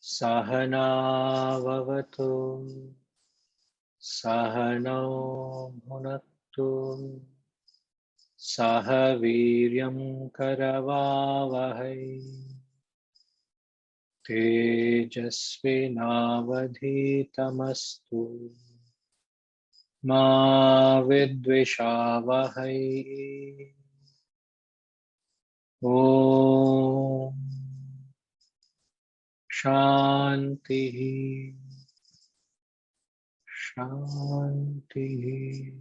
Sahana vavatu, Sahano bhunaktu, Sahaviryam karavavahai, Tejasvinavadhitamastu, Ma vidvishavahai. Om Shanti Shanti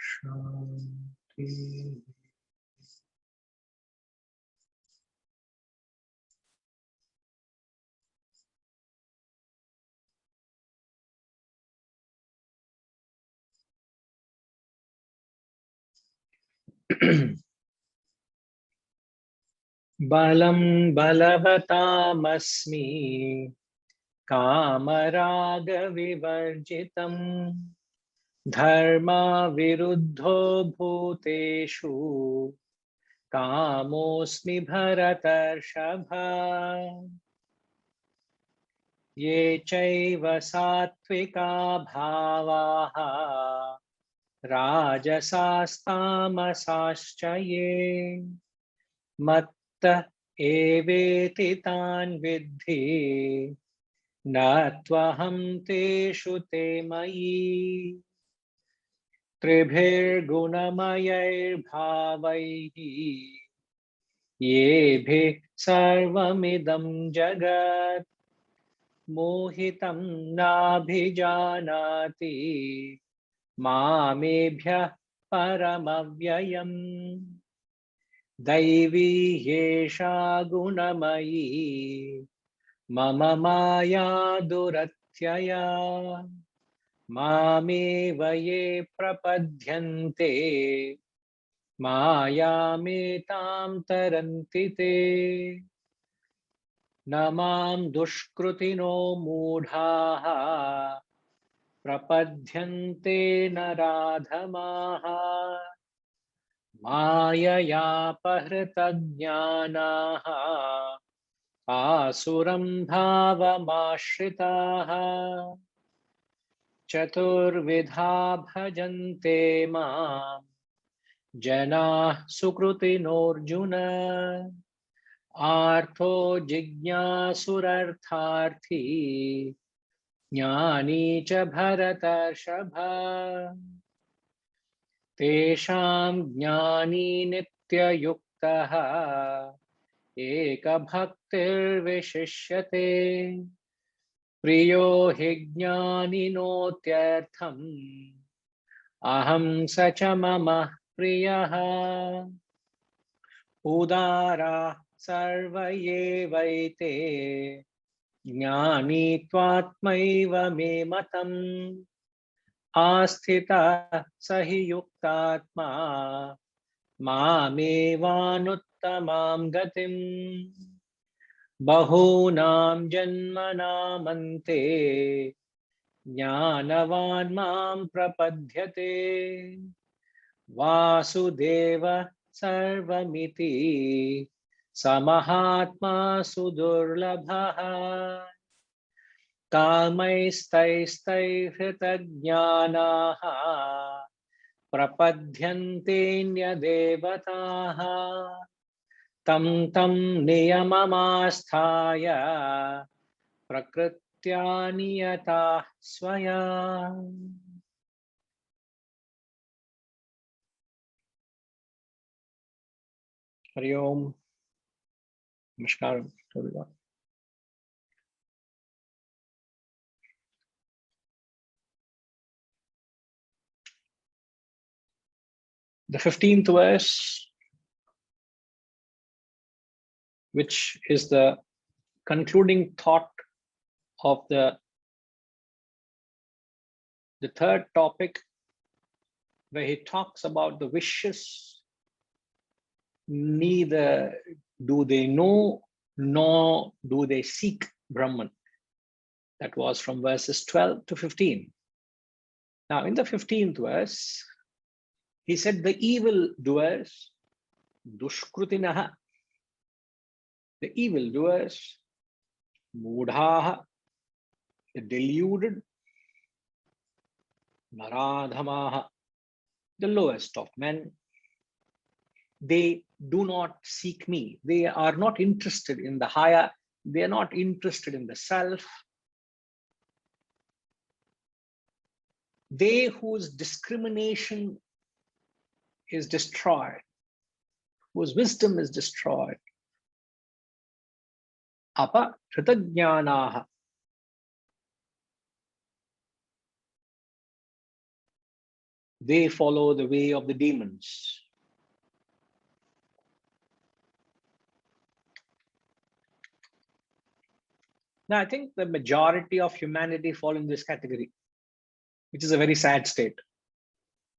Shanti. Balam balavatam kamaraga vivarjitam dharma viruddho bhuteshu kamosmi bharatarshabha ye chaiva sattvika bhavaha rajasastamasascha ye matta eveti tan vidhi natvaham teshu te mayi tribhirgunamayair bhavaihi yebhi sarvamidam jagat mohitam nabhijanati mamebhyah paramavyayam दैवी येषा गुणमयी मम माया दुरत्यया मामेव ये प्रपद्यन्ते मायामेतां तरन्ति ते न मां दुष्कृतिनो मूढाः प्रपद्यन्ते नराधमाः माययापहृतज्ञानाः आसुरं भावमाश्रिताः चतुर्विधा भजन्ते मां जनाः सुकृतिनोऽर्जुन आर्थो जिज्ञासुरर्थार्थी ज्ञानी च भरतर्षभ तेषां ज्ञानी नित्ययुक्तः एकभक्तिर्विशिष्यते प्रियो हि ज्ञानिनोत्यर्थम् अहं स च मम प्रियः उदाराः सर्व एवैते ज्ञानी त्वात्मैव मे मतम् आस्थितः स हि युक्तात्मा मामेवानुत्तमां गतिम् बहूनां जन्मनामन्ते ज्ञानवान् मां प्रपद्यते वासुदेव सर्वमिति समहात्मा सुदुर्लभः कामैस्तैस्तैहृतज्ञानाः प्रपद्यन्तेऽन्यदेवताः तं तं नियममास्थाय प्रकृत्या नियताः स्वया. Hari Om. Namaskar to everyone. The 15th verse, which is the concluding thought of the third topic, where he talks about the wishes. Neither do they know nor do they seek Brahman. That was from verses 12 to 15. Now in the 15th verse, he said the evil doers, dushkrutinaha, the evildoers, mudhaha, the deluded, naradhamaha, the lowest of men, they do not seek me. They are not interested in the higher. They are not interested in the self. They whose discrimination is destroyed, whose wisdom is destroyed. Apa kritajnanaha. They follow the way of the demons. Now, I think the majority of humanity fall in this category, which is a very sad state.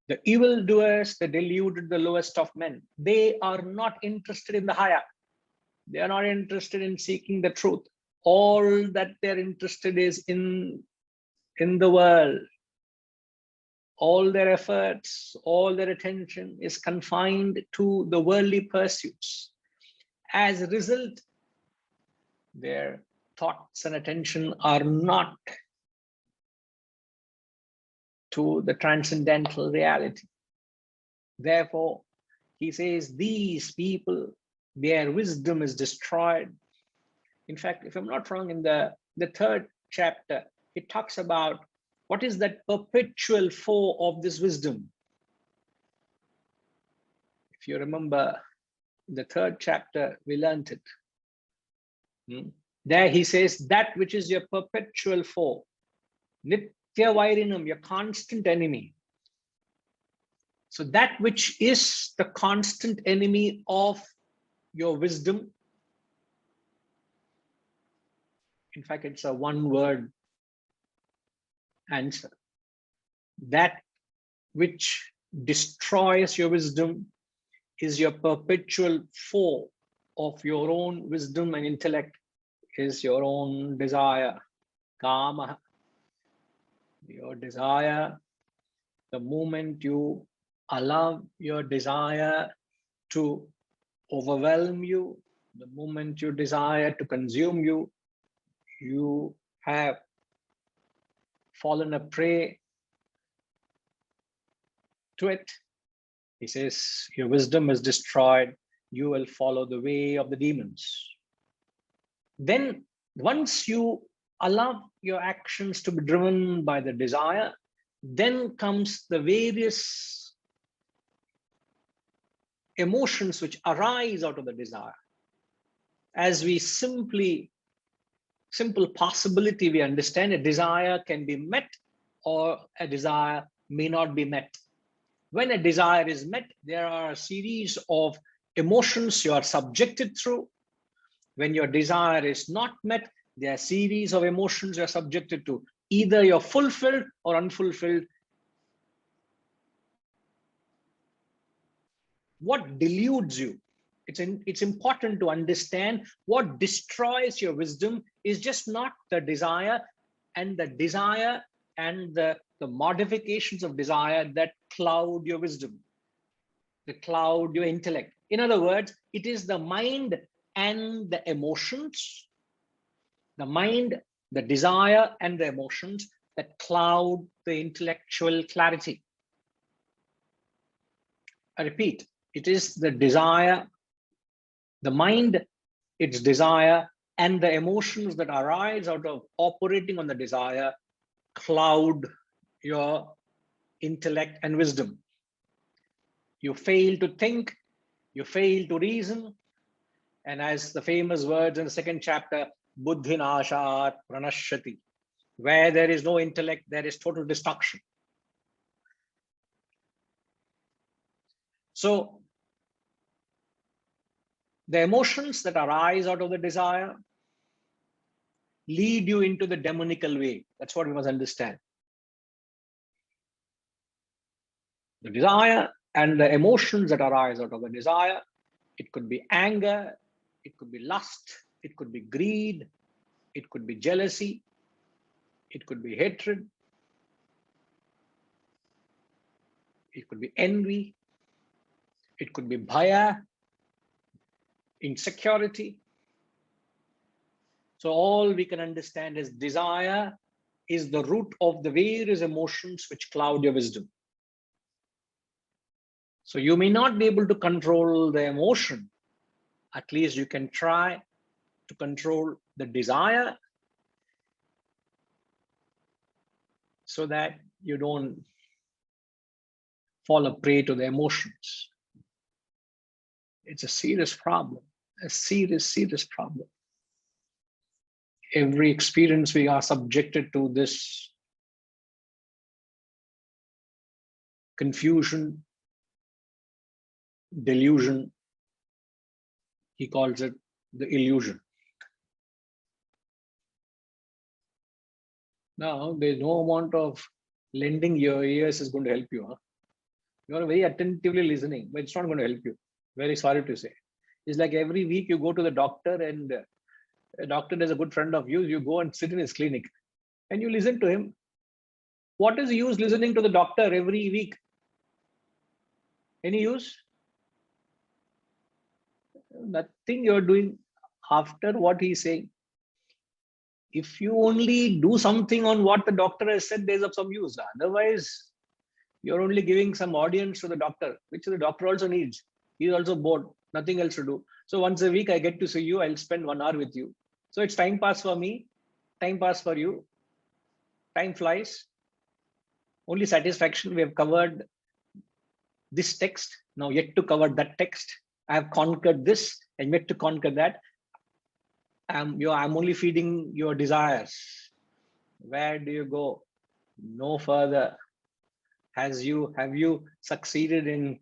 The evildoers, the deluded, the lowest of men, they are not interested in the higher. They are not interested in seeking the truth. All that they're interested is in the world. All their efforts, all their attention is confined to the worldly pursuits. As a result, their thoughts and attention are not to the transcendental reality. Therefore, he says, these people, their wisdom is destroyed. In fact, if I'm not wrong, in the third chapter, it talks about what is that perpetual foe of this wisdom. If you remember, in the third chapter, we learned it. There he says, that which is your perpetual foe, nitya vairinam, your constant enemy. So that which is the constant enemy of your wisdom, in fact, it's a one-word answer. That which destroys your wisdom is your perpetual foe of your own wisdom and intellect, is your own desire, kama. Your desire, the moment you allow your desire to overwhelm you, the moment you desire to consume you, you have fallen a prey to it. He says, your wisdom is destroyed, you will follow the way of the demons. Then once you allow your actions to be driven by the desire, then comes the various emotions which arise out of the desire. As we simple possibility, we understand a desire can be met or a desire may not be met. When a desire is met, there are a series of emotions you are subjected through. When your desire is not met, there are a series of emotions you are subjected to. Either you're fulfilled or unfulfilled. What deludes you? It's important to understand what destroys your wisdom is just not the desire and the modifications of desire that cloud your wisdom, that cloud your intellect. In other words, it is the mind and the emotions, the mind, the desire and the emotions that cloud the intellectual clarity. I repeat, it is the desire, the mind, its desire, and the emotions that arise out of operating on the desire cloud your intellect and wisdom. You fail to think, you fail to reason, and as the famous words in the second chapter, buddhi nashat pranashyati. Where there is no intellect, there is total destruction. So the emotions that arise out of the desire lead you into the demonical way. That's what we must understand. The desire and the emotions that arise out of the desire, it could be anger, it could be lust, it could be greed, it could be jealousy, it could be hatred, it could be envy, it could be bhaya, insecurity, So all we can understand is desire is the root of the various emotions which cloud your wisdom. So you may not be able to control the emotion. At least you can try to control the desire so that you don't fall a prey to the emotions. It's a serious problem, a serious, serious problem. Every experience we are subjected to this confusion, delusion. He calls it the illusion. Now, there's no amount of lending your ears is going to help you. Huh? You are very attentively listening, but it's not going to help you. Very sorry to say. It's like every week you go to the doctor and a doctor is a good friend of you. You go and sit in his clinic and you listen to him. What is the use listening to the doctor every week? Any use? Nothing you're doing after what he's saying. If you only do something on what the doctor has said, there's of some use. Otherwise, you're only giving some audience to the doctor, which the doctor also needs. He's also bored, nothing else to do. So once a week, I get to see you. I'll spend 1 hour with you. So it's time pass for me, time pass for you. Time flies. Only satisfaction. We have covered this text. Now yet to cover that text. I have conquered this and yet to conquer that. I'm only feeding your desires. Where do you go? No further. Have you succeeded in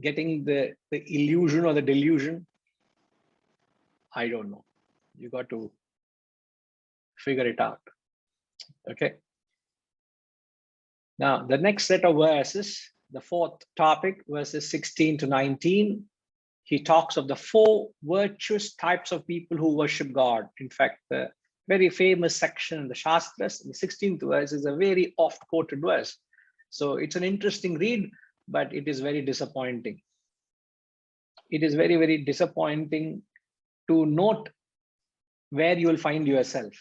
getting the illusion or the delusion? I don't know. You got to figure it out. Okay. Now, the next set of verses, the fourth topic, verses 16 to 19, he talks of the 4 virtuous types of people who worship God. In fact, the very famous section in the Shastras, the 16th verse, is a very oft-quoted verse. So it's an interesting read, but it is very disappointing. It is very, very disappointing to note where you will find yourself.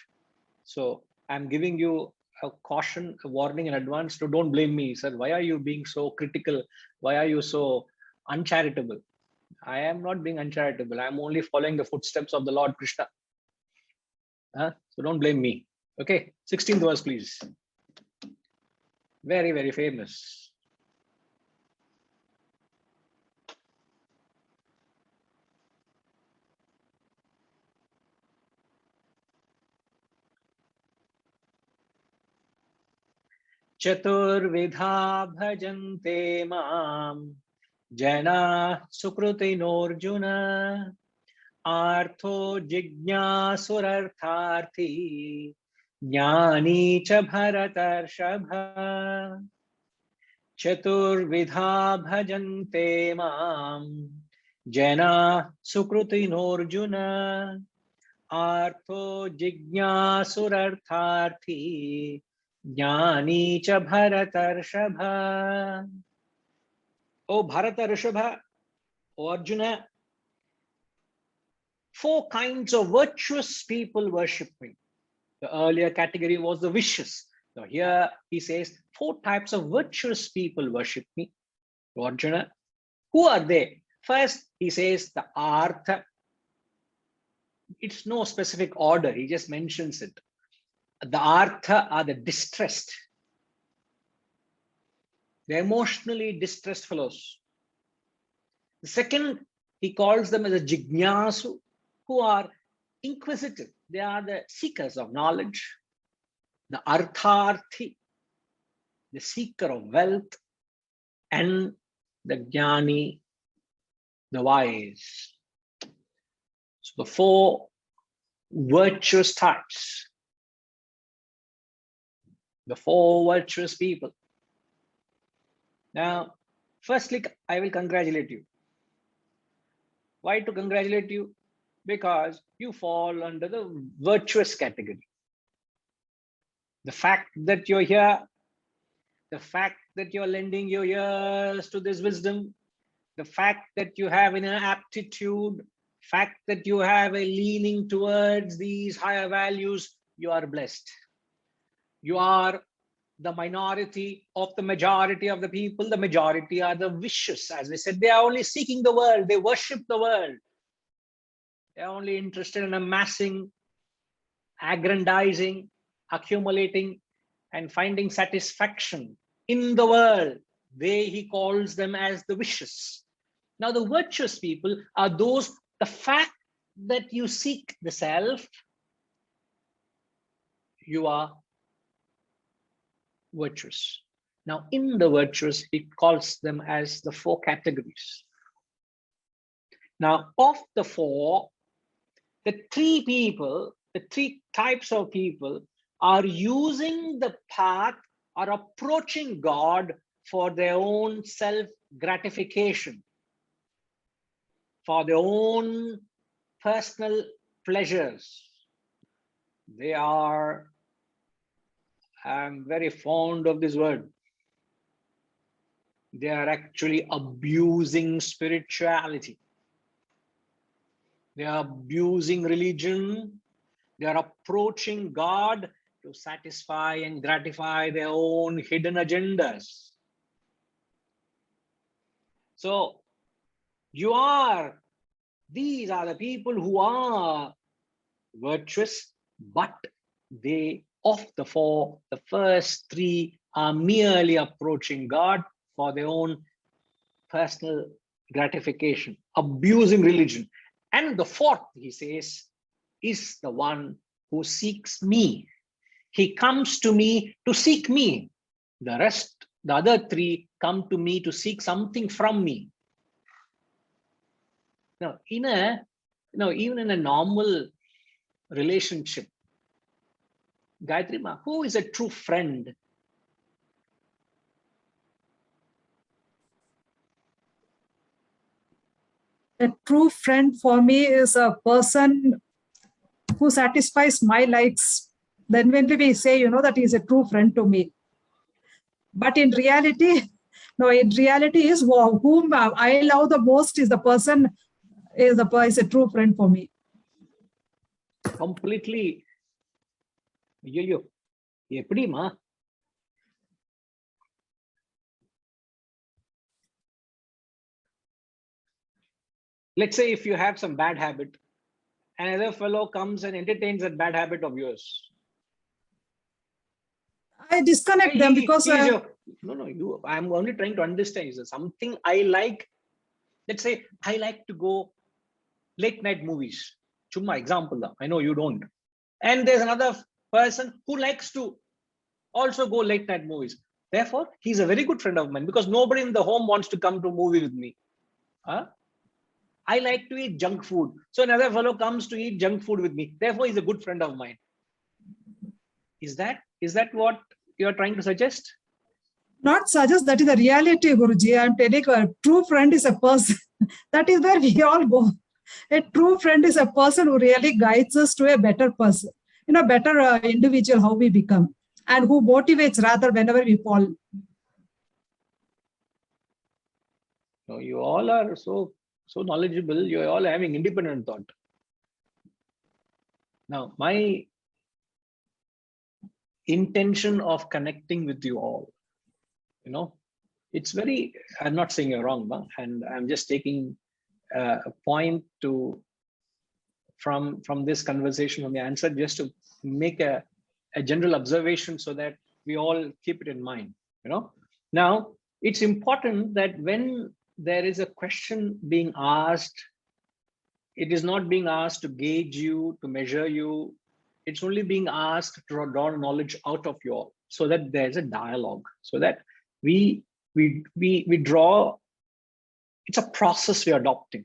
So I'm giving you a caution, a warning in advance. So don't blame me, sir. Why are you being so critical? Why are you so uncharitable? I am not being uncharitable. I'm only following the footsteps of the Lord Krishna. So don't blame me. Okay, 16th verse, please. Very, very famous. Chaturvidha bhajante mam jana sukrutinorjuna artho jignasurartharthi jnani cha bharatarshabha chaturvidha bhajante mam jana sukrutinorjuna artho jignasurartharthi jnani cha bharatarshabha. O Bharata O Arjuna, 4 kinds of virtuous people worship me. The earlier category was the vicious. Now here he says 4 types of virtuous people worship me. O Arjuna, who are they? First, he says the artha. It's no specific order. He just mentions it. The artha are the distressed. The emotionally distressed fellows. The second, he calls them as a jignasu, who are inquisitive. They are the seekers of knowledge. The artharthi, the seeker of wealth, and the jnani, the wise. So the 4 virtuous types, the 4 virtuous people. Now, firstly, I will congratulate you. Why to congratulate you? Because you fall under the virtuous category. The fact that you're here, the fact that you're lending your ears to this wisdom, the fact that you have an aptitude fact that you have a leaning towards these higher values, you are blessed. You are the minority of the majority of the people. The majority are the vicious. As we said, they are only seeking the world. They worship the world. They are only interested in amassing, aggrandizing, accumulating, and finding satisfaction in the world. He calls them as the vicious. Now, the virtuous people are those, the fact that you seek the self, you are virtuous. Now, in the virtuous, it calls them as the four categories. Now, of the four, the three types of people are using the path, are approaching God for their own self-gratification, for their own personal pleasures. They are, I'm very fond of this word, they are actually abusing spirituality. They are abusing religion. They are approaching God to satisfy and gratify their own hidden agendas. So these are the people who are virtuous, but they, of the four, the first three are merely approaching God for their own personal gratification, abusing religion. And the fourth, he says, is the one who seeks me. He comes to me to seek me. The rest, the other three, come to me to seek something from me. Now, even in a normal relationship, Gayatri Ma, who is a true friend? A true friend for me is a person who satisfies my likes. Then when we say, that he is a true friend to me. But in reality, no, in reality is whom I love the most is the person is a true friend for me. Completely. Eppadi, let's say if you have some bad habit, another fellow comes and entertains that bad habit of yours. I disconnect them because I'm only trying to understand. Is something I like. Let's say I like to go late night movies. Chumma example. I know you don't. And there's another person who likes to also go late night movies. Therefore, he's a very good friend of mine because nobody in the home wants to come to a movie with me. I like to eat junk food. So another fellow comes to eat junk food with me. Therefore, he's a good friend of mine. Is that what you're trying to suggest? Not suggest, that is the reality, Guruji. I'm telling you, a true friend is a person. That is where we all go. A true friend is a person who really guides us to a better person, better individual, how we become, and who motivates rather whenever we fall. No, you all are so knowledgeable. You're all having independent thought. Now, my intention of connecting with you all, it's very, I'm not saying you're wrong, and I'm just taking a point from this conversation, from the answer, just to make a general observation so that we all keep it in mind. Now it's important that when there is a question being asked, it is not being asked to gauge you, to measure you. It's only being asked to draw knowledge out of you all, so that there's a dialogue, so that we draw. It's a process we're adopting.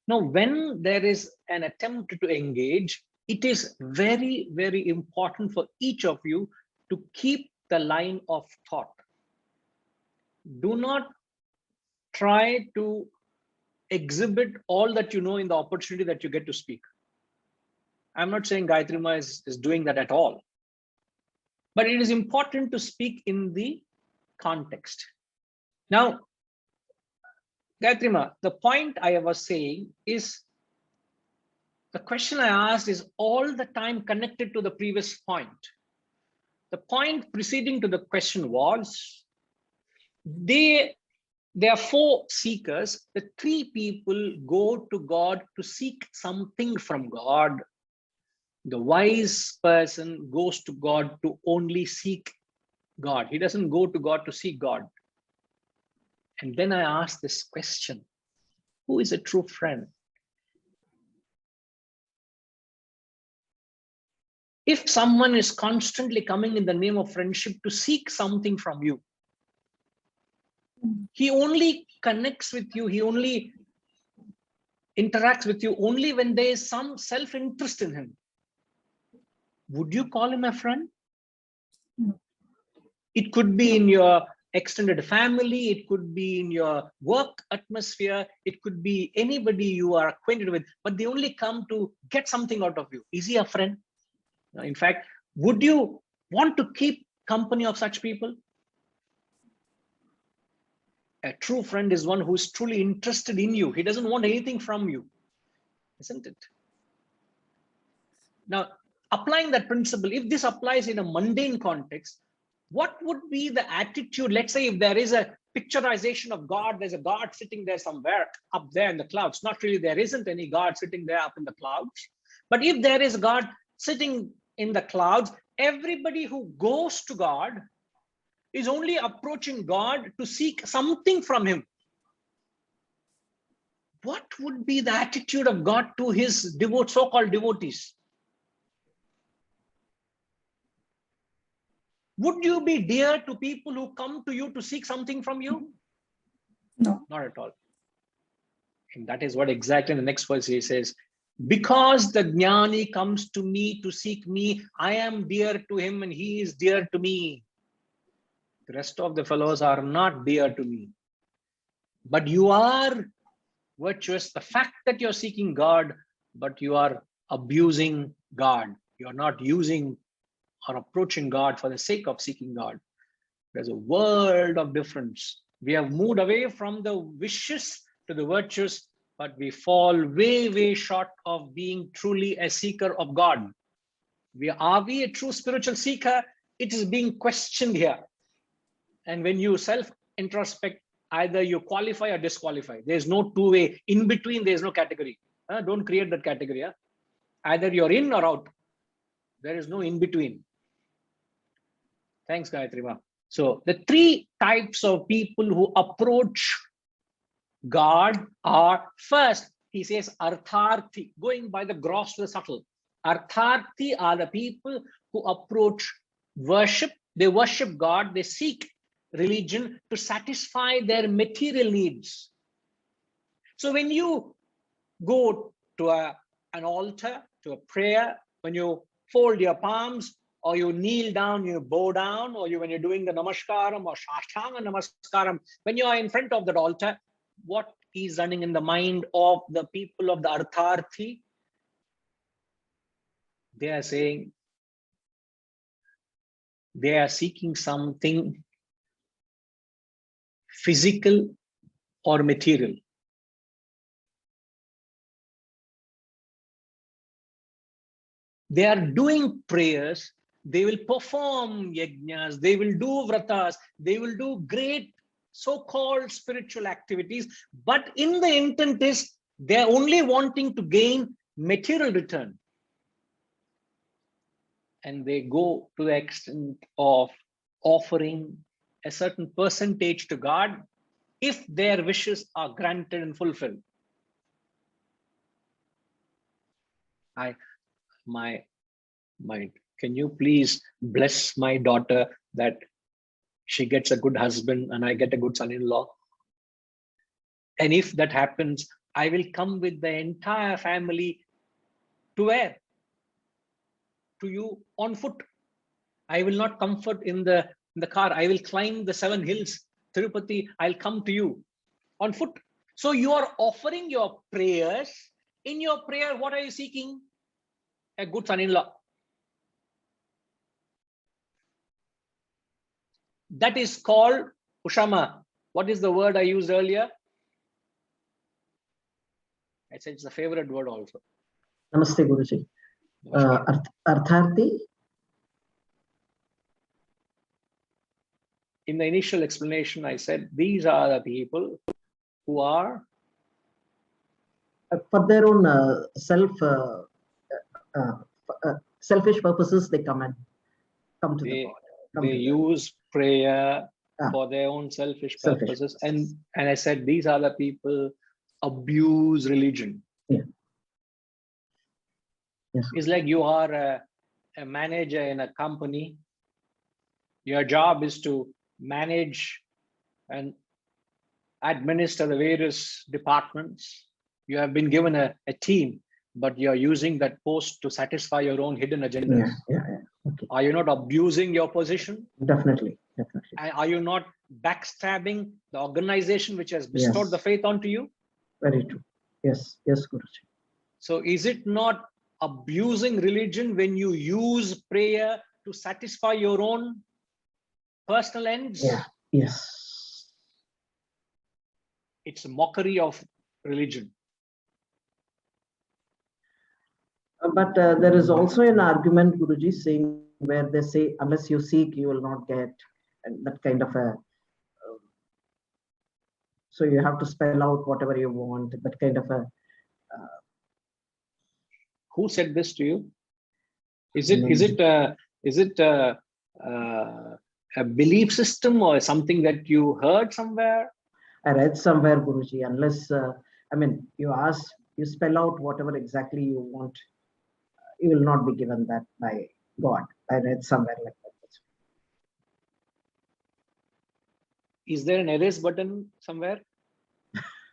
Now, when there is an attempt to engage, it is very, very important for each of you to keep the line of thought. Do not try to exhibit all that you know in the opportunity that you get to speak. I'm not saying Gayatri Ma is doing that at all. But it is important to speak in the context. Now, Gayatri Ma, the point I was saying is The question I asked is all the time connected to the previous point. The point preceding to the question was, there are four seekers. The three people go to God to seek something from God. The wise person goes to God to only seek God. He doesn't go to God to seek God. And then I asked this question, who is a true friend? If someone is constantly coming in the name of friendship to seek something from you, he only connects with you, he only interacts with you only when there is some self-interest in him. Would you call him a friend? It could be in your extended family, it could be in your work atmosphere, it could be anybody you are acquainted with, but they only come to get something out of you. Is he a friend? In fact, would you want to keep company of such people? A true friend is one who is truly interested in you. He doesn't want anything from you, isn't it? Now, applying that principle, if this applies in a mundane context, what would be the attitude? Let's say if there is a picturization of God, there's a God sitting there somewhere up there in the clouds. Not really, there isn't any God sitting there up in the clouds. But if there is God sitting in the clouds, everybody who goes to God is only approaching God to seek something from him. What would be the attitude of God to his so-called devotees? Would you be dear to people who come to you to seek something from you? No. Not at all. And that is what exactly in the next verse he says, because the jnani comes to me to seek me, I am dear to him and he is dear to me. The rest of the fellows are not dear to me. But you are virtuous. The fact that you're seeking God, but you are abusing God. You're not using or approaching God for the sake of seeking God. There's a world of difference. We have moved away from the vicious to the virtuous, but we fall way, way short of being truly a seeker of God. Are we a true spiritual seeker? It is being questioned here. And when you self-introspect, either you qualify or disqualify. There's no two-way. In between, there's no category. Don't create that category. Either you're in or out. There is no in between. Thanks, Gayatri Ma. So the three types of people who approach God are, first, he says, artharthi, going by the gross to the subtle. Artharthi are the people who approach worship. They worship God. They seek religion to satisfy their material needs. So when you go to an altar, to a prayer, when you fold your palms, or you kneel down, you bow down, or when you're doing the namaskaram or shashtanga namaskaram, when you are in front of that altar, what is running in the mind of the people of the artharthi? They are saying, they are seeking something physical or material. They are doing prayers, they will perform yajnas, they will do vratas, they will do great so-called spiritual activities, but in the intent is they're only wanting to gain material return. And they go to the extent of offering a certain percentage to God if their wishes are granted and fulfilled. Can you please bless my daughter that she gets a good husband and I get a good son-in-law? And if that happens, I will come with the entire family to where? To you on foot. I will not comfort in the car. I will climb the 7 hills. Tirupati, I'll come to you on foot. So you are offering your prayers. In your prayer, what are you seeking? A good son-in-law. That is called Ushama. What is the word I used earlier? I said it's a favorite word also. Namaste, Guruji. Artharthi? In the initial explanation, I said, these are the people who are for their own selfish purposes, they come to the God. They use prayer for their own selfish purposes. And I said, these are the people abuse religion. Yeah. Yes. It's like you are a manager in a company. Your job is to manage and administer the various departments. You have been given a team, but you're using that post to satisfy your own hidden agendas. Yeah. Okay. Are you not abusing your position? Definitely. And are you not backstabbing the organization which has bestowed the faith onto you? Very true. Yes, Guruji. So is it not abusing religion when you use prayer to satisfy your own personal ends? Yeah. Yes. It's a mockery of religion. But there is also an argument, Guruji, saying where they say, unless you seek, you will not get, and that kind of a. So you have to spell out whatever you want. That kind of a. Who said this to you? Is it a belief system or something that you heard somewhere? I read somewhere, Guruji. Unless you spell out whatever exactly you want, you will not be given that by God. I read somewhere like that. Is there an erase button somewhere?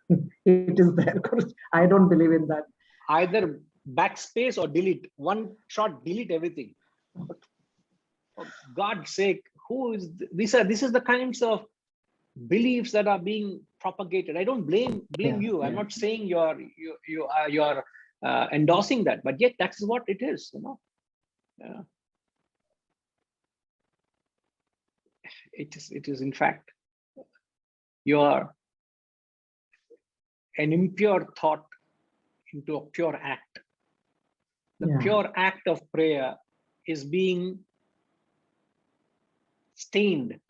It is there, Guruji. I don't believe in that. Either backspace or delete. One shot, delete everything. But for God's sake, who is this is the kinds of beliefs that are being propagated. I don't blame you. I'm not saying you're endorsing that, but yet that's what it is, It is in fact you're an impure thought into a pure act. The pure act of prayer is being stained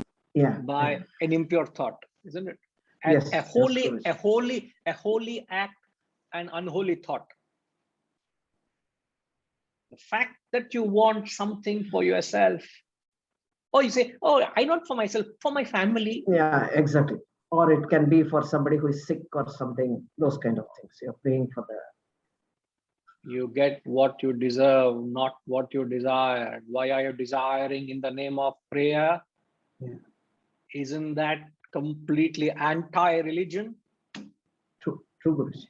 by an impure thought, isn't it? A holy act and unholy thought. The fact that you want something for yourself, or you say, oh, I not for myself, for my family. Yeah, exactly. Or it can be for somebody who is sick or something, those kind of things. You're praying for the. You get what you deserve, not what you desire. Why are you desiring in the name of prayer? Yeah. Isn't that completely anti-religion? True, Guruji.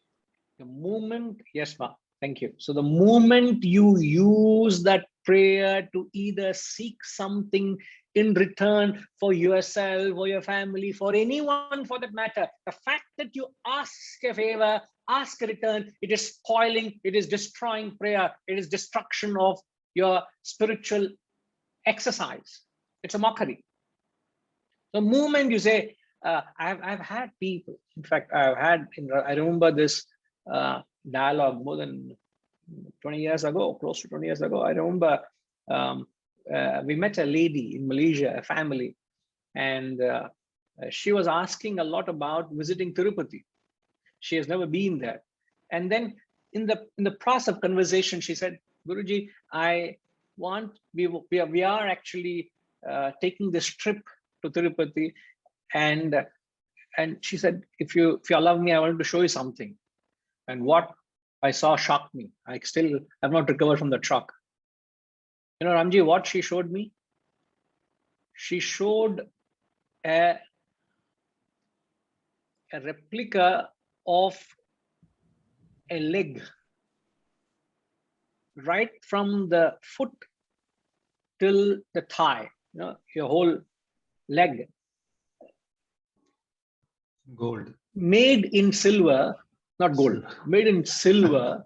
The moment, yes, ma, thank you. So the moment you use that prayer to either seek something in return for yourself or your family, for anyone for that matter, the fact that you ask a favor, ask a return, it is spoiling, it is destroying prayer, it is destruction of your spiritual exercise. It's a mockery. The moment you say, I've had people, in fact, I remember this dialogue more than 20 years ago, close to 20 years ago. I remember we met a lady in Malaysia, a family, and she was asking a lot about visiting Tirupati. She has never been there. And then in the process of conversation, she said, Guruji, we are actually taking this trip to Tirupati, and she said, if you allow me, I wanted to show you something. And what I saw shocked me. I still have not recovered from the shock. You know, Ramji, what she showed me? She showed a replica of a leg, right from the foot till the thigh, your whole leg. Gold. Made in silver, not gold, made in silver,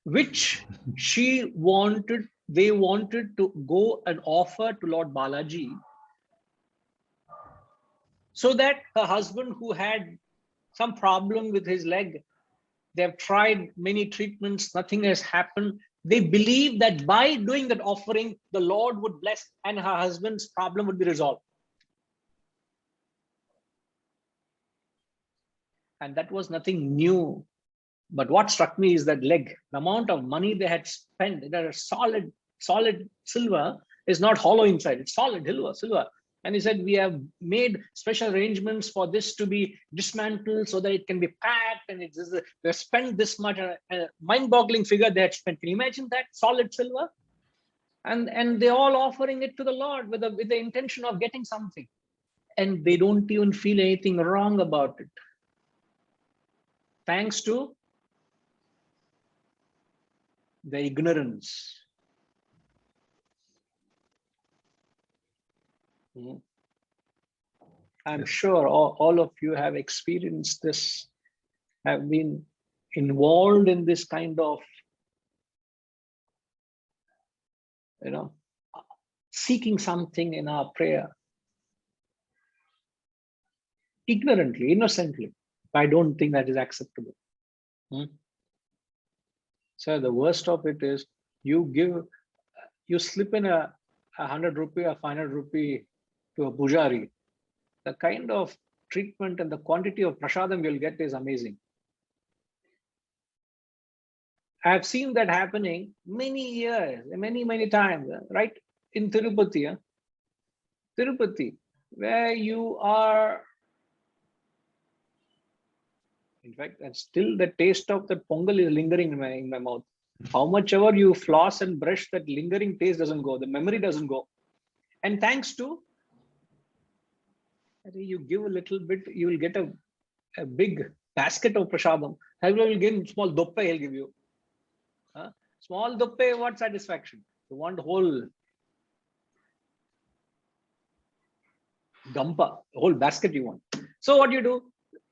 which they wanted to go and offer to Lord Balaji, so that her husband, who had some problem with his leg, They have tried many treatments, nothing has happened. They believe that by doing that offering, the Lord would bless and her husband's problem would be resolved. And that was nothing new. But what struck me is that leg, the amount of money they had spent, that solid silver is not hollow inside, it's solid silver. And he said, we have made special arrangements for this to be dismantled so that it can be packed, and they spent this much, a mind-boggling figure they had spent. Can you imagine that? Solid silver. And they're all offering it to the Lord with the intention of getting something. And they don't even feel anything wrong about it. Thanks to the ignorance. I'm sure all of you have experienced this, have been involved in this kind of, seeking something in our prayer. Ignorantly, innocently. I don't think that is acceptable. So the worst of it is you slip in a 100 rupee or 500 rupee to a pujari. The kind of treatment and the quantity of prasadam you'll get is amazing. I've seen that happening many years, many times, right? In Tirupati, where you are, in fact, and still the taste of that pongal is lingering in my mouth. How much ever you floss and brush, that lingering taste doesn't go, the memory doesn't go. And thanks to, you give a little bit, you will get a big basket of prasadam. I will give small doppe, he'll give you. Small doppe, what satisfaction? You want whole gampa, whole basket you want. So what do?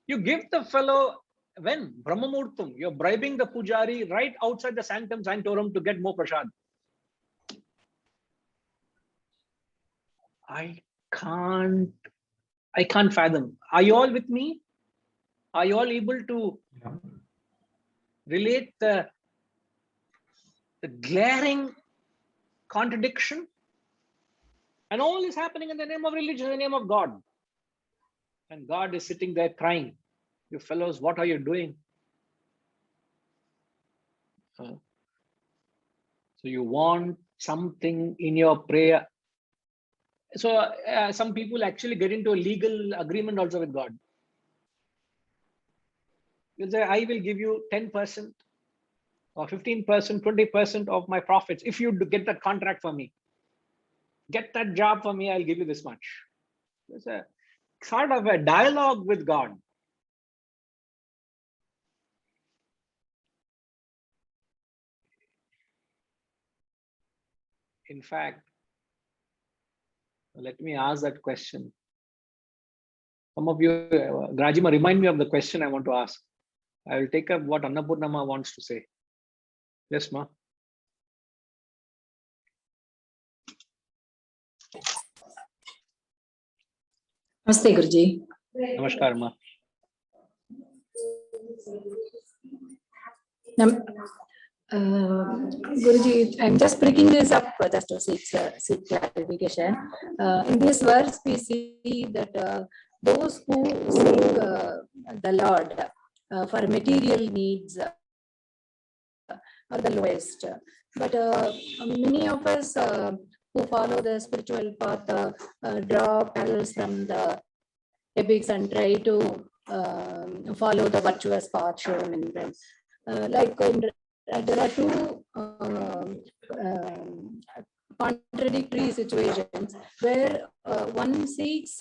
You give the fellow, when Brahmamurtam, you're bribing the pujari right outside the sanctum sanctorum to get more prasad. I can't fathom. Are you all with me? Are you all able to relate the glaring contradiction? And all is happening in the name of religion, in the name of God. And God is sitting there crying. You fellows, what are you doing? So you want something in your prayer. So some people actually get into a legal agreement also with God. You'll say, I will give you 10% or 15%, 20% of my profits if you get that contract for me. Get that job for me, I'll give you this much. There's a sort of a dialogue with God. In fact, let me ask that question. Some of you, Grajima, remind me of the question I want to ask. I will take up what Annapurnama wants to say. Yes, ma. Namaste, Guruji. Namaskar, ma. Guruji, I'm just bringing this up just to seek clarification. In this verse, we see that those who seek the Lord for material needs are the lowest. But many of us who follow the spiritual path draw parallels from the epics and try to follow the virtuous path shown in them. There are two contradictory situations where one seeks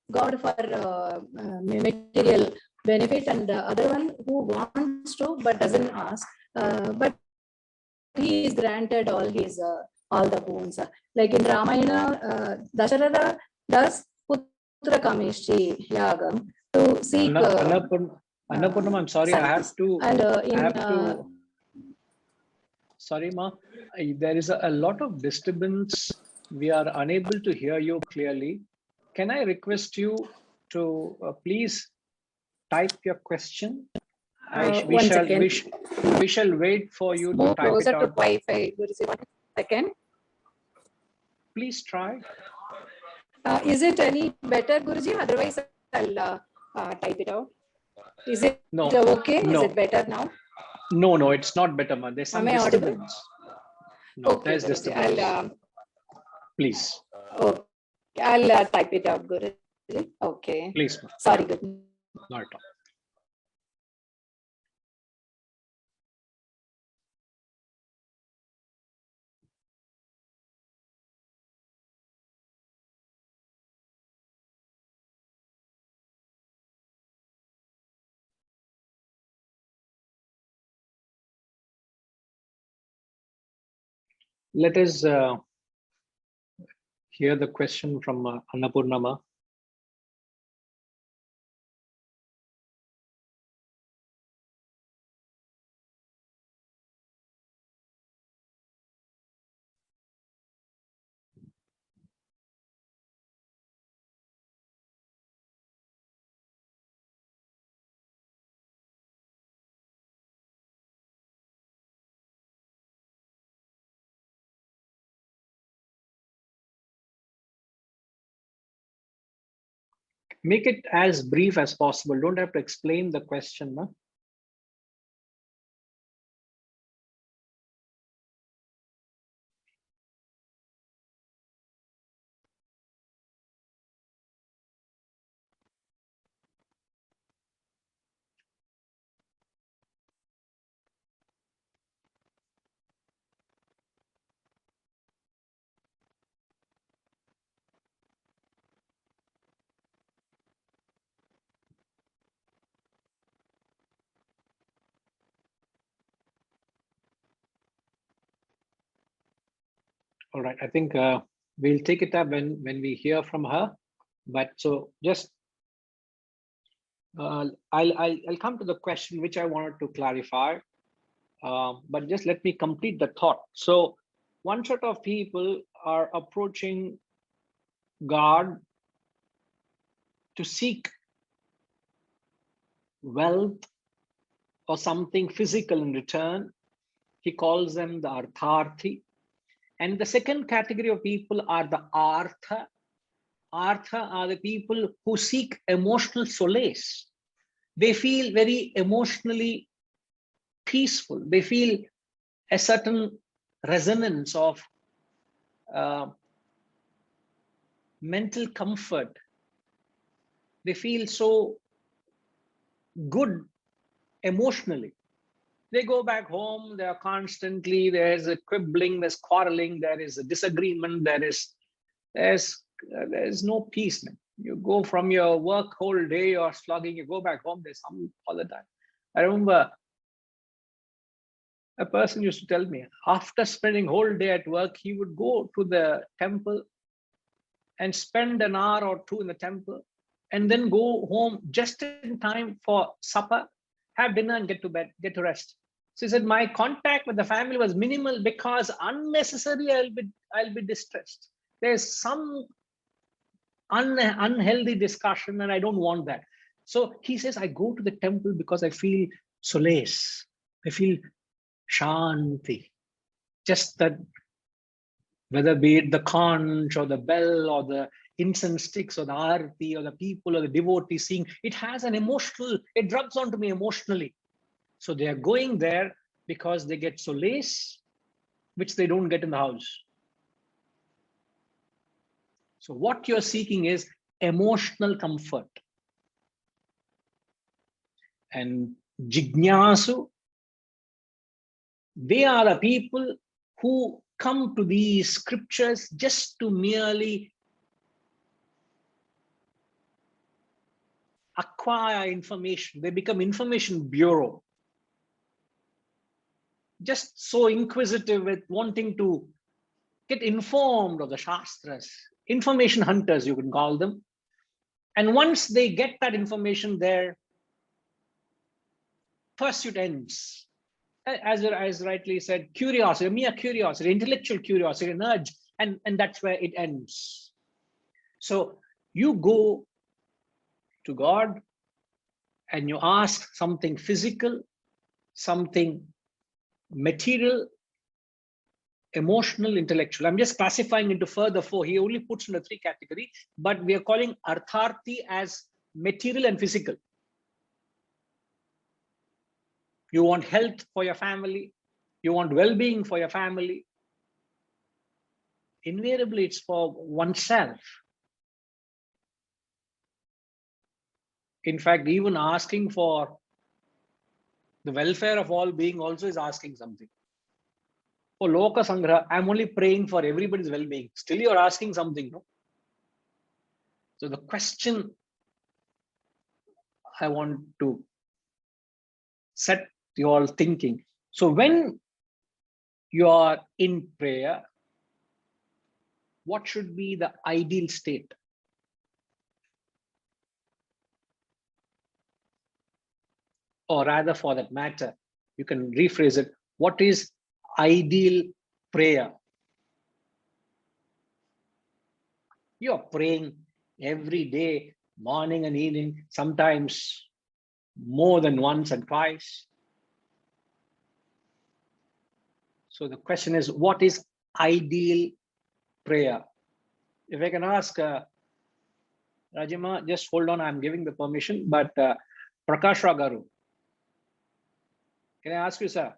God for material benefit, and the other one who wants to but doesn't ask, but he is granted all the boons. Like in Ramayana, Dasharatha does Putra Kameshchi Yagam to seek. Annapurnam, I'm sorry, I have to. Sorry, ma. There is a lot of disturbance. We are unable to hear you clearly. Can I request you to please type your question We One shall second. we shall wait for you to Move type it closer to out. Wi-Fi. Guruji, 1 second. Please try. Is it any better, Guruji? Otherwise, I'll type it out. Is it No. okay? No. Is it better now? No, it's not better, man. There's some Am I audible? disturbance. No, Okay, there's Guruji. disturbance. Please. Okay, I'll type it out, Guruji. Okay. Please, ma'am. Sorry, Guruji. Not at all. Let us hear the question from Annapurnama. Make it as brief as possible. Don't have to explain the question. No? All right. I think we'll take it up when we hear from her. But so just I'll come to the question which I wanted to clarify. But just let me complete the thought. So one set of people are approaching God to seek wealth or something physical in return. He calls them the artharthi. And the second category of people are the artha. Artha are the people who seek emotional solace. They feel very emotionally peaceful. They feel a certain resonance of mental comfort. They feel so good emotionally. They go back home, they are constantly, there's a quibbling, there's quarreling, there is a disagreement, there's no peace, man. You go from your work whole day, you're slogging, you go back home, there's some all the time. I remember a person used to tell me, after spending whole day at work, he would go to the temple and spend an hour or two in the temple, and then go home just in time for supper, have dinner and get to bed, get to rest. So he said, my contact with the family was minimal because unnecessarily I'll be distressed. There's some unhealthy discussion and I don't want that. So he says, I go to the temple because I feel solace. I feel shanti. Just that, whether be it the conch or the bell or the incense sticks or the arti or the people or the devotees seeing, it has an emotional, it rubs onto me emotionally. So they are going there because they get solace, which they don't get in the house. So what you're seeking is emotional comfort. And jignasu, they are the people who come to these scriptures just to merely acquire information. They become information bureau. Just so inquisitive with wanting to get informed of the Shastras. Information hunters, you can call them. And once they get that information, their pursuit ends. As rightly said, curiosity, mere curiosity, intellectual curiosity, an urge, and that's where it ends. So you go to God and you ask something physical, something material, emotional, intellectual. I'm just classifying into further 4. He only puts in the 3 category, but we are calling artharthi as material and physical. You want health for your family, you want well-being for your family. Invariably, it's for oneself. In fact, even asking for the welfare of all being also is asking something. For Loka Sangraha, I'm only praying for everybody's well-being. Still, you're asking something, no? So the question I want to set you all thinking. So when you are in prayer, what should be the ideal state? Or rather, for that matter, you can rephrase it. What is ideal prayer? You are praying every day, morning and evening, sometimes more than once and twice. So the question is, what is ideal prayer? If I can ask Rajima, just hold on, I'm giving the permission, but Prakash Ragaru, can I ask you, sir?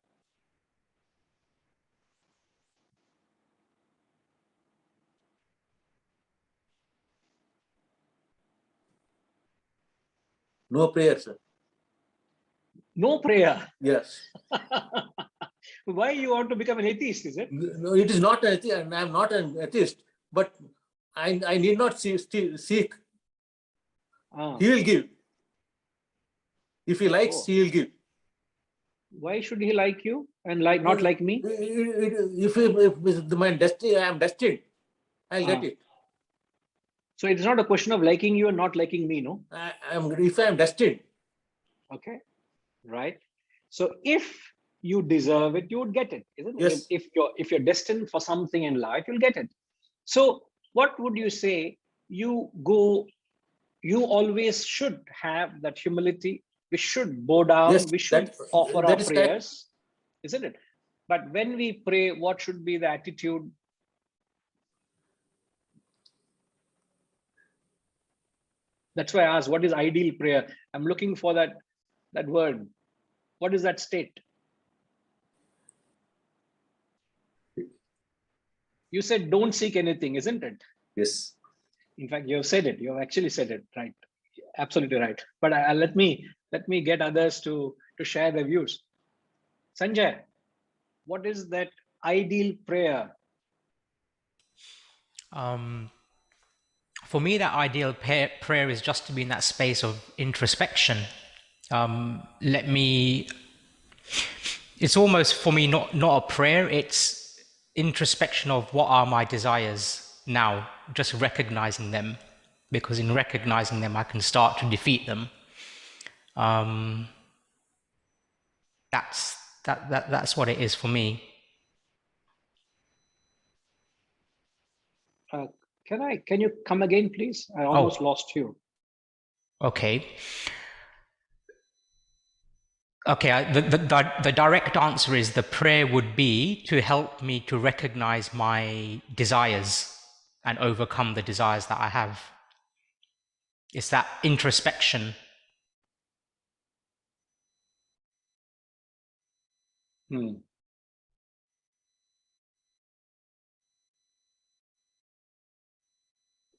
No prayer, sir. No prayer. Yes. Why you want to become an atheist, is it? No, it is not an atheist, and I am not an atheist, but I need not seek. He will give. If he likes, he will give. Why should he like you and not like me? If my destiny, I am destined, I'll get it. So it is not a question of liking you and not liking me, no? If I am destined. Okay, right. So if you deserve it, you would get it, isn't it? Yes. If you're destined for something in life, you'll get it. So what would you say? You always should have that humility. We should bow down. Yes, we should offer that our is prayers, correct. isn't it? But when we pray, what should be the attitude? That's why I asked, what is ideal prayer? I'm looking for that word. What is that state? You said don't seek anything, isn't it? Yes. In fact, you have said it. You have actually said it, right? Absolutely right. But let me get others to share their views. Sanjay, what is that ideal prayer? For me, that ideal prayer is just to be in that space of introspection. It's almost for me not a prayer, it's introspection of what are my desires now, just recognizing them, because in recognizing them I can start to defeat them. That's what it is for me. Can you come again, please? I almost lost you. Okay. Okay, the direct answer is the prayer would be to help me to recognize my desires and overcome the desires that I have. It's that introspection.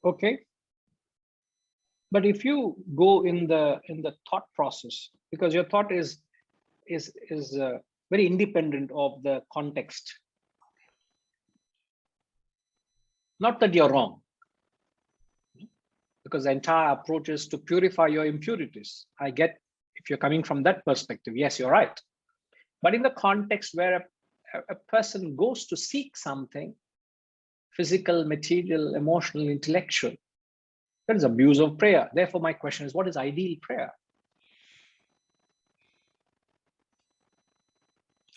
Okay. But if you go in the thought process, because your thought is very independent of the context. Not that you're wrong, because the entire approach is to purify your impurities. I get if you're coming from that perspective, yes, you're right. But in the context where a person goes to seek something, physical, material, emotional, intellectual, that is abuse of prayer. Therefore, my question is, what is ideal prayer?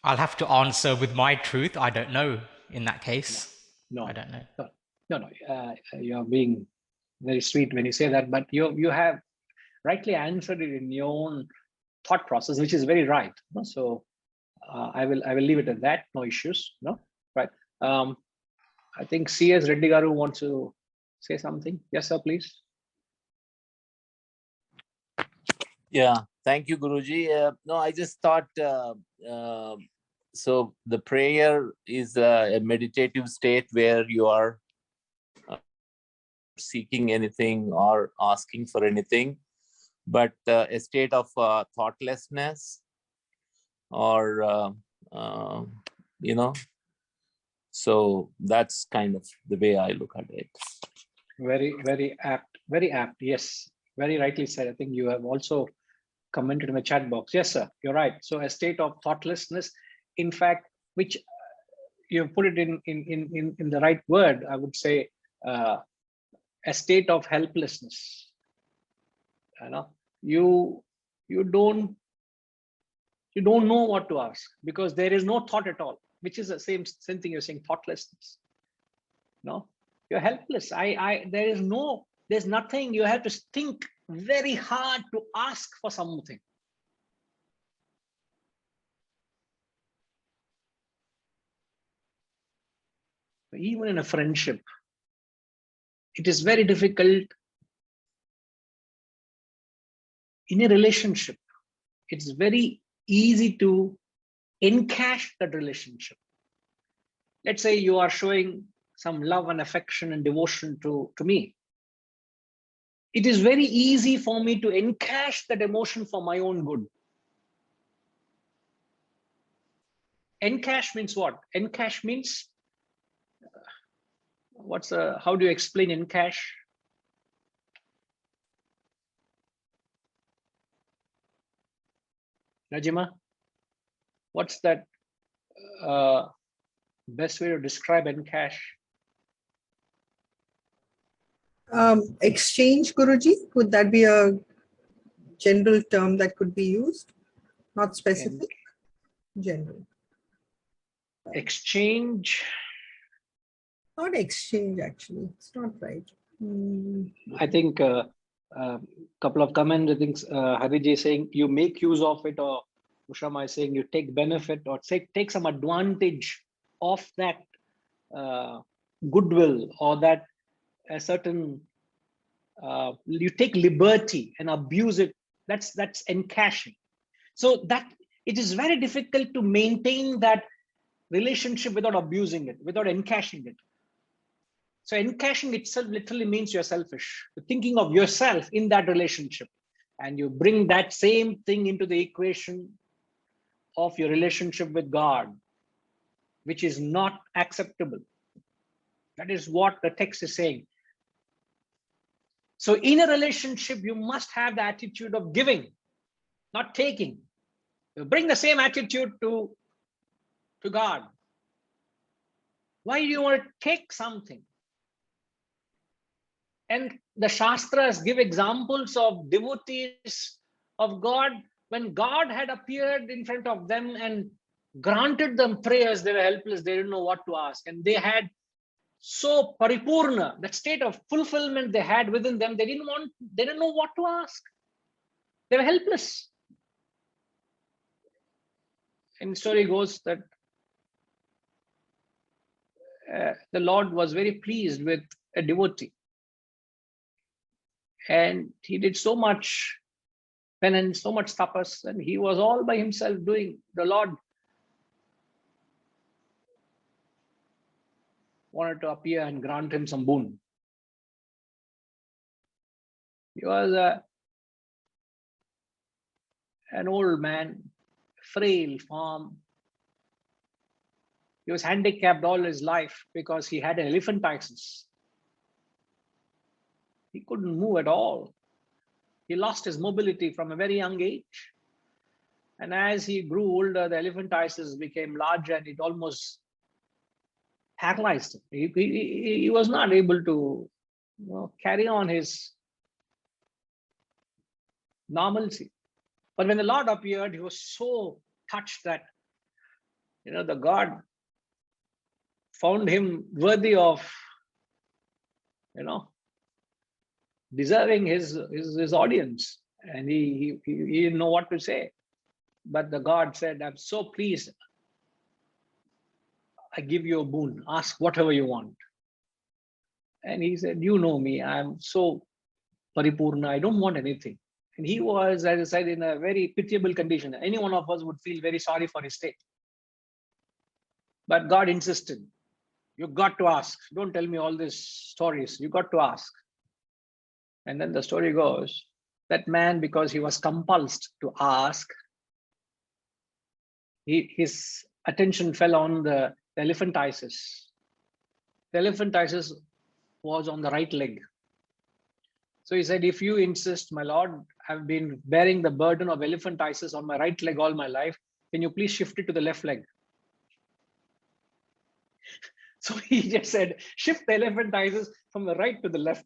I'll have to answer with my truth. I don't know in that case. No, I don't know. No. You're being very sweet when you say that, but you have rightly answered it in your own thought process, which is very right. So I will leave it at that. No issues. No, right. I think CS Reddy Garu wants to say something. Yes, sir, please. Yeah, thank you, Guruji. No, I just thought, so the prayer is a meditative state where you are seeking anything or asking for anything, but a state of thoughtlessness or, so that's kind of the way I look at it. Very, very apt. Very apt. Yes, very rightly said. I think you have also commented in the chat box. Yes, sir, you're right. So a state of thoughtlessness, in fact, which you put it in the right word, I would say a state of helplessness. You don't know what to ask because there is no thought at all, which is the same thing you're saying, thoughtlessness. No, you're helpless. There's nothing. You have to think very hard to ask for something. Even in a friendship, it is very difficult. In a relationship, it's very easy to encash that relationship. Let's say you are showing some love and affection and devotion to me. It is very easy for me to encash that emotion for my own good. Encash means what? Encash means, how do you explain encash? Najima, what's that best way to describe encash? Exchange, Guruji, would that be a general term that could be used? Not specific, general. Exchange. Not exchange, actually. It's not right. I think a couple of comments. I think Hariji is saying you make use of it, or Ushama is saying you take benefit or take some advantage of that goodwill or that a certain you take liberty and abuse it. That's encashing. So that it is very difficult to maintain that relationship without abusing it, without encashing it. So encashing itself literally means you're selfish. You're thinking of yourself in that relationship, and you bring that same thing into the equation of your relationship with God, which is not acceptable. That is what the text is saying. So in a relationship, you must have the attitude of giving, not taking. You bring the same attitude to God. Why do you want to take something? And the Shastras give examples of devotees of God. When God had appeared in front of them and granted them prayers, they were helpless. They didn't know what to ask. And they had so paripurna, that state of fulfillment they had within them, they didn't know what to ask. They were helpless. And the story goes that the Lord was very pleased with a devotee. And he did so much penance, so much tapas, and he was all by himself doing. The Lord wanted to appear and grant him some boon. He was an old man, frail form. He was handicapped all his life because he had elephantiasis. He couldn't move at all. He lost his mobility from a very young age. And as he grew older, the elephantiasis became larger and it almost paralyzed him. He was not able to carry on his normalcy. But when the Lord appeared, he was so touched that the God found him worthy of deserving his audience. And he didn't know what to say. But the God said, I'm so pleased. I give you a boon. Ask whatever you want. And he said, you know me. I'm so paripurna. I don't want anything. And he was, as I said, in a very pitiable condition. Any one of us would feel very sorry for his state. But God insisted, you got to ask. Don't tell me all these stories. You got to ask. And then the story goes, that man, because he was compelled to ask, his attention fell on the elephantiasis. The elephantiasis was on the right leg. So he said, if you insist, my Lord, I've been bearing the burden of elephantiasis on my right leg all my life. Can you please shift it to the left leg? So he just said, shift the elephantiasis from the right to the left.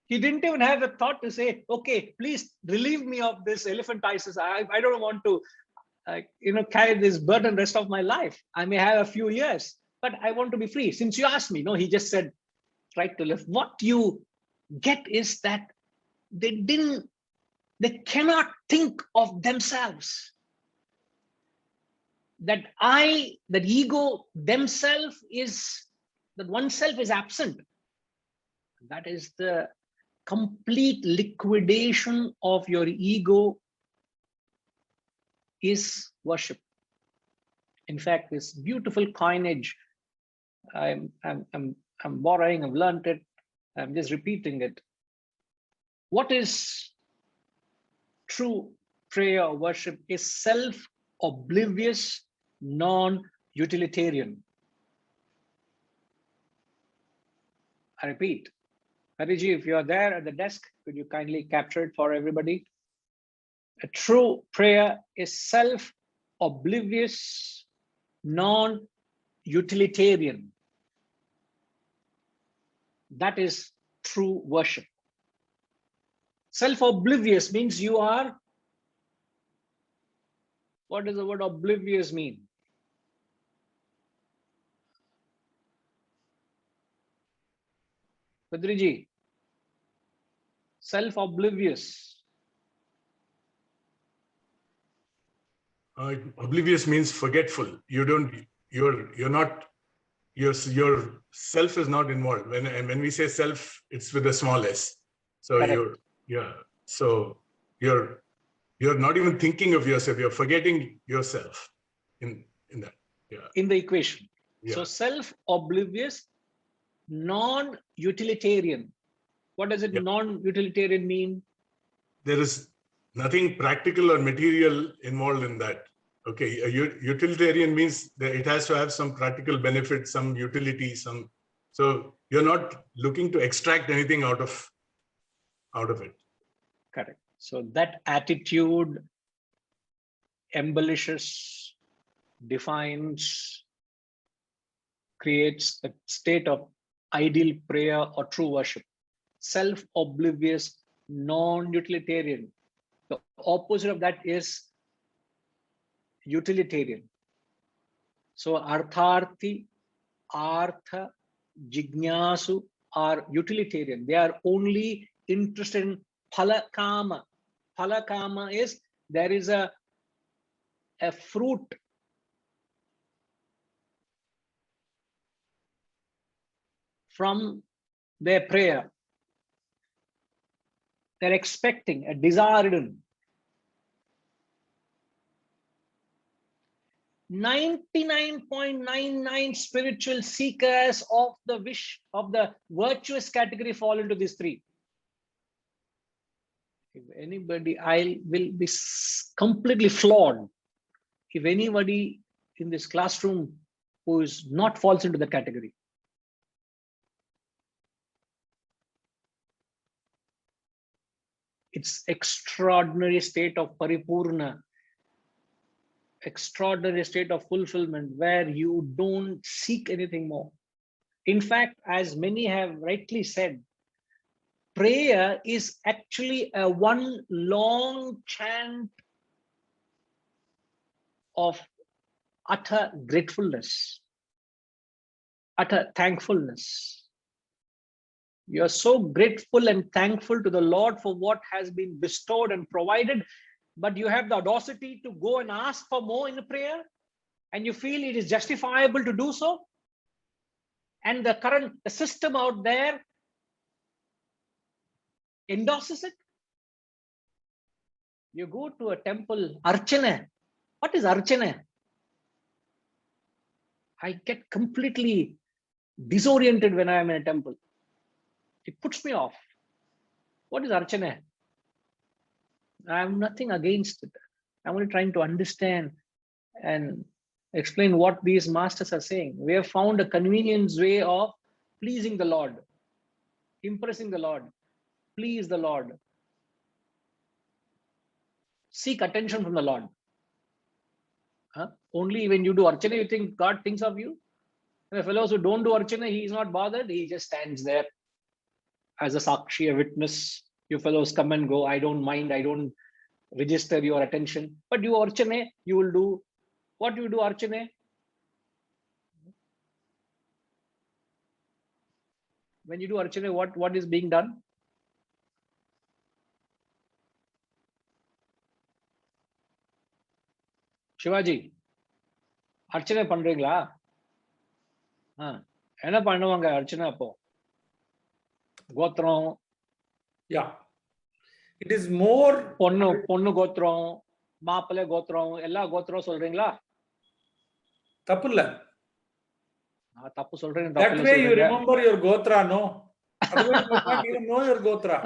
He didn't even have a thought to say, okay, please relieve me of this elephantiasis. I don't want to carry this burden rest of my life. I may have a few years, but I want to be free. Since you asked me, no, he just said right to left. What you get is that they cannot think of themselves. That ego themselves that oneself is absent. That is the complete liquidation of your ego is worship. In fact, this beautiful coinage, I'm borrowing, I've learned it, I'm just repeating it. What is true prayer or worship is self-oblivious, non-utilitarian. I repeat, Hariji, if you are there at the desk, could you kindly capture it for everybody? A true prayer is self-oblivious, non-utilitarian. That is true worship. Self-oblivious means you are, what does the word oblivious mean? Padriji, self-oblivious. Oblivious means forgetful. You're not, your self is not involved. When we say self, it's with a small s. So Correct. So you're not even thinking of yourself. You're forgetting yourself in that. Yeah. In the equation. Yeah. So self-oblivious, non-utilitarian. What does it non-utilitarian mean? There is nothing practical or material involved in that. Okay, utilitarian means that it has to have some practical benefit, some utility, so you're not looking to extract anything out of it. Correct. So that attitude embellishes, defines, creates a state of ideal prayer or true worship. Self-oblivious, non-utilitarian. The opposite of that is utilitarian. So artharthi, artha, jignasu are utilitarian. They are only interested in phala kama. Phala kama is there is a fruit from their prayer. They're expecting a desire. 99.99 spiritual seekers of the virtuous category fall into these three. If anybody, I will be completely flawed if anybody in this classroom who is not falls into that category. It's extraordinary state of paripurna, extraordinary state of fulfillment where you don't seek anything more. In fact, as many have rightly said, prayer is actually a one long chant of utter gratefulness, utter thankfulness. You're so grateful and thankful to the Lord for what has been bestowed and provided, but you have the audacity to go and ask for more in the prayer, and you feel it is justifiable to do so. And the system out there endorses it. You go to a temple, Archana. What is Archana? I get completely disoriented when I am in a temple. It puts me off. What is Archana? I have nothing against it. I'm only trying to understand and explain what these masters are saying. We have found a convenience way of pleasing the Lord, impressing the Lord, please the Lord, seek attention from the Lord. Only when you do Archana, you think God thinks of you. And the fellows who don't do Archana, he is not bothered. He just stands there as a Sakshi, a witness. You fellows come and go. I don't mind. I don't register your attention. But you Archana, you will do. What do you do Archana? When you do Archana, what is being done? Shivaji, அர்ச்சனை பண்றீங்களா? என்ன பண்ணுவாங்க அர்ச்சனை அப்போ? கோத்திரம். Yeah, it is more பொண்ணு கோத்திரம், மாப்பிள்ளை கோத்திரம், எல்லா கோத்திரம் சொல்றீங்களா? தப்பு இல்ல. தப்பு சொல்றேன். That way you remember your gotra, no? Otherwise you can't even know your gotra.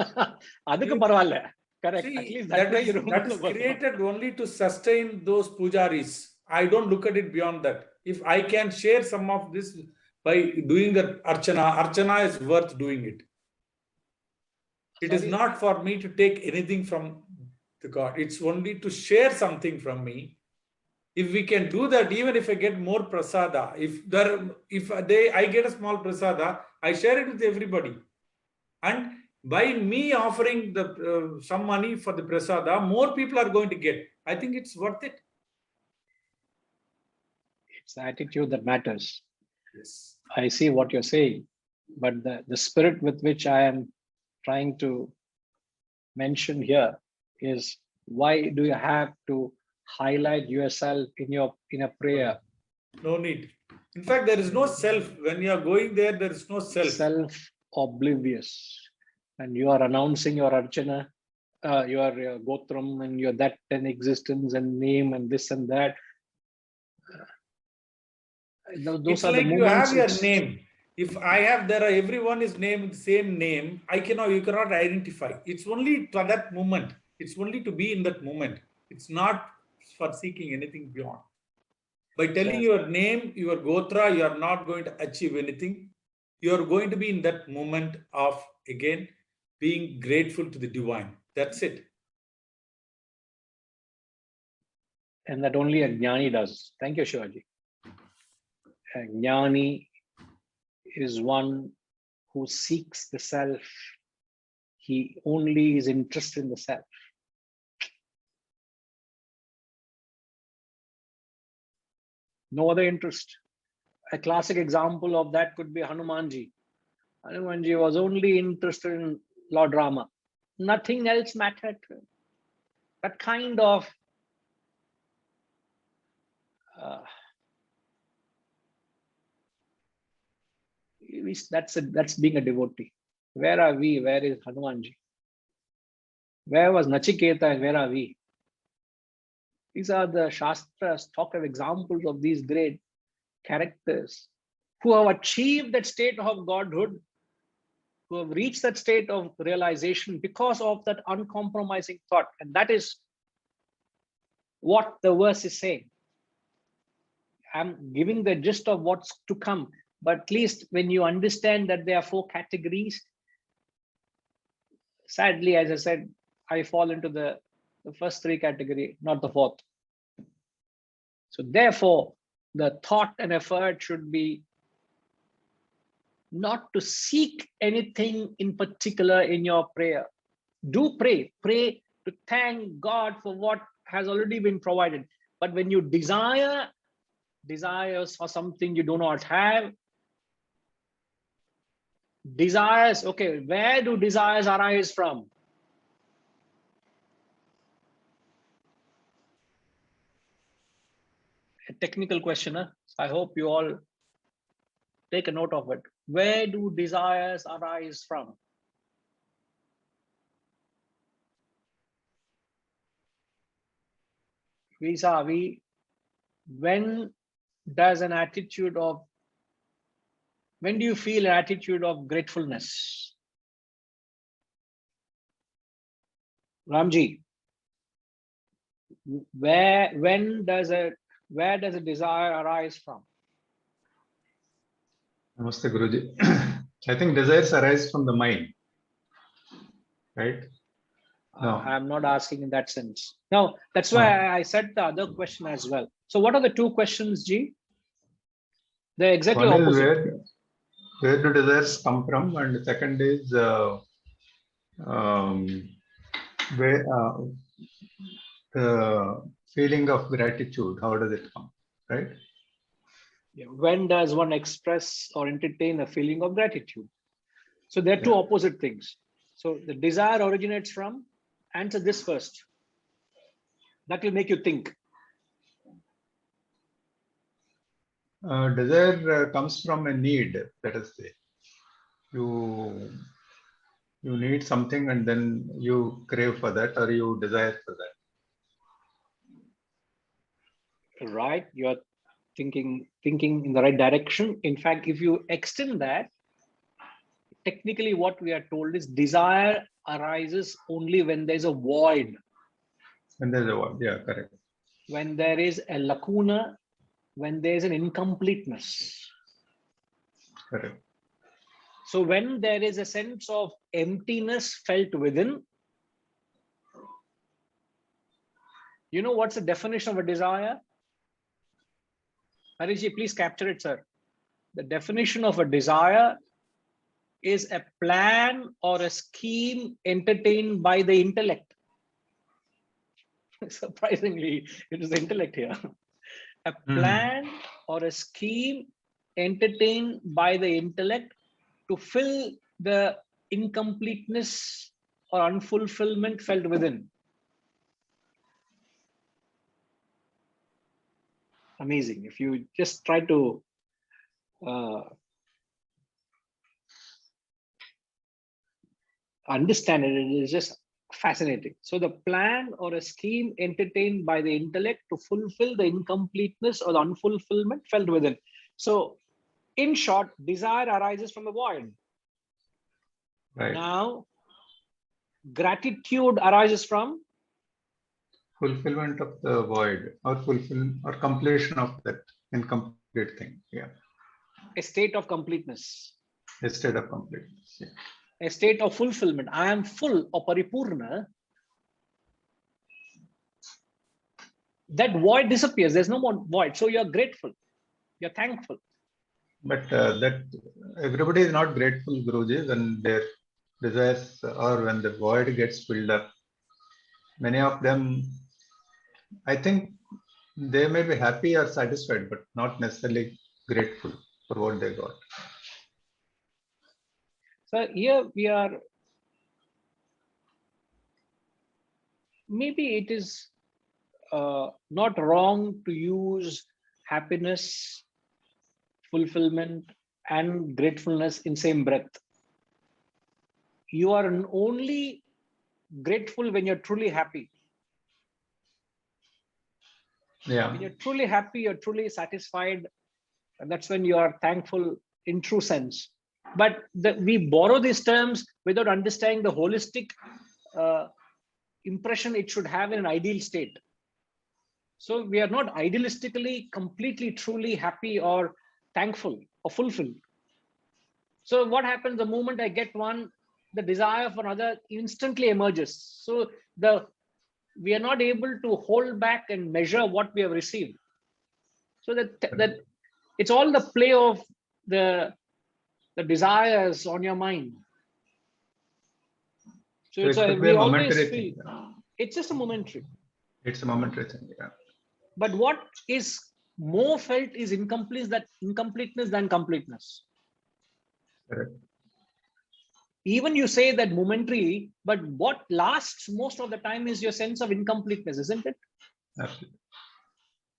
அதுக்கு பரவாயில்ல. Correct. See, at least that way you remember. That's created only to sustain those pujaris. I don't look at it beyond that. If I can share some of this by doing the archana is worth doing it. It is not for me to take anything from the God. It's only to share something from me. If we can do that, even if I get more prasada, I get a small prasada, I share it with everybody. And by me offering some money for the prasada, more people are going to get. I think it's worth it. It's the attitude that matters. Yes. I see what you're saying, but the spirit with which I am trying to mention here is, why do you have to highlight yourself in a prayer? No need. In fact, there is no self. When you are going there is no self. Self-oblivious. And you are announcing your archana, your gotram, and your that and existence and name and this and that. Those it's are like the you have your moments. name. If I have everyone is named the same name, you cannot identify. It's only for that moment. It's only to be in that moment. It's not for seeking anything beyond. By telling your name, your gotra, you are not going to achieve anything. You are going to be in that moment of, again, being grateful to the divine. That's it. And that only a jnani does. Thank you, Shivaji. A jnani is one who seeks the self. He only is interested in the self. No other interest. A classic example of that could be Hanumanji. Hanumanji was only interested in Lord Rama. Nothing else mattered to him. That kind of that's being a devotee. Where are we? Where is Hanumanji? Where was Nachiketa and where are we? These are the Shastras talk of examples of these great characters who have achieved that state of godhood, who have reached that state of realization because of that uncompromising thought. And that is what the verse is saying. I'm giving the gist of what's to come, but at least when you understand that there are 4 categories, sadly, as I said, I fall into the first 3 category, not the 4th. So therefore, the thought and effort should be not to seek anything in particular in your prayer. Do pray to thank God for what has already been provided. But when you desires for something you do not have, Desires, okay, where do desires arise from? A technical question, huh? I hope you all take a note of it. Where do desires arise from? Vis-a-vis, when does an attitude of, when do you feel an attitude of gratefulness? Ramji, where does a desire arise from? Namaste, Guruji. I think desires arise from the mind, right? No. I'm not asking in that sense. No, that's why I said the other question as well. So what are the two questions, G? They're exactly One opposite. is where do desires come from, and the second is where the feeling of gratitude, how does it come, right? Yeah. When does one express or entertain a feeling of gratitude? So they're two opposite things. So the desire originates from, answer this first. That will make you think. Desire comes from a need, let us say. You need something and then you crave for that, or you desire for that. Right, you're thinking in the right direction. In fact, if you extend that, technically what we are told is desire arises only when there's a void. When there's a void, yeah, correct. When there is a lacuna, when there's an incompleteness. Correct. So when there is a sense of emptiness felt within, you know what's the definition of a desire? Harishji, please capture it, sir. The definition of a desire is a plan or a scheme entertained by the intellect. Surprisingly, it is the intellect here. A plan or a scheme entertained by the intellect to fill the incompleteness or unfulfillment felt within. Amazing. If you just try to understand it, it is just fascinating. So the plan or a scheme entertained by the intellect to fulfill the incompleteness or the unfulfillment felt within. So in short, desire arises from the void. Right. Now, gratitude arises from fulfillment of the void, or completion of that incomplete thing. Yeah. a state of completeness. A state of completeness. Yeah. A state of fulfillment. I am full of paripurna. That void disappears. There's no more void. So you're grateful. You're thankful. But that everybody is not grateful, Guruji, when their desires or when the void gets filled up. Many of them, I think they may be happy or satisfied, but not necessarily grateful for what they got. So here we are, maybe it is not wrong to use happiness, fulfillment, and gratefulness in same breath. You are only grateful when you're truly happy. Yeah. When you're truly happy, you're truly satisfied, and that's when you are thankful in true sense. But we borrow these terms without understanding the holistic impression it should have in an ideal state. So we are not idealistically, completely, truly happy or thankful or fulfilled. So what happens the moment I get one, the desire for another instantly emerges. So we are not able to hold back and measure what we have received. So that it's all the play of the desires on your mind. So it's we always feel it's just a momentary. It's a momentary thing, yeah. But what is more felt is incompleteness than completeness. Correct. even you say that momentarily, but what lasts most of the time is your sense of incompleteness, isn't it? Absolutely.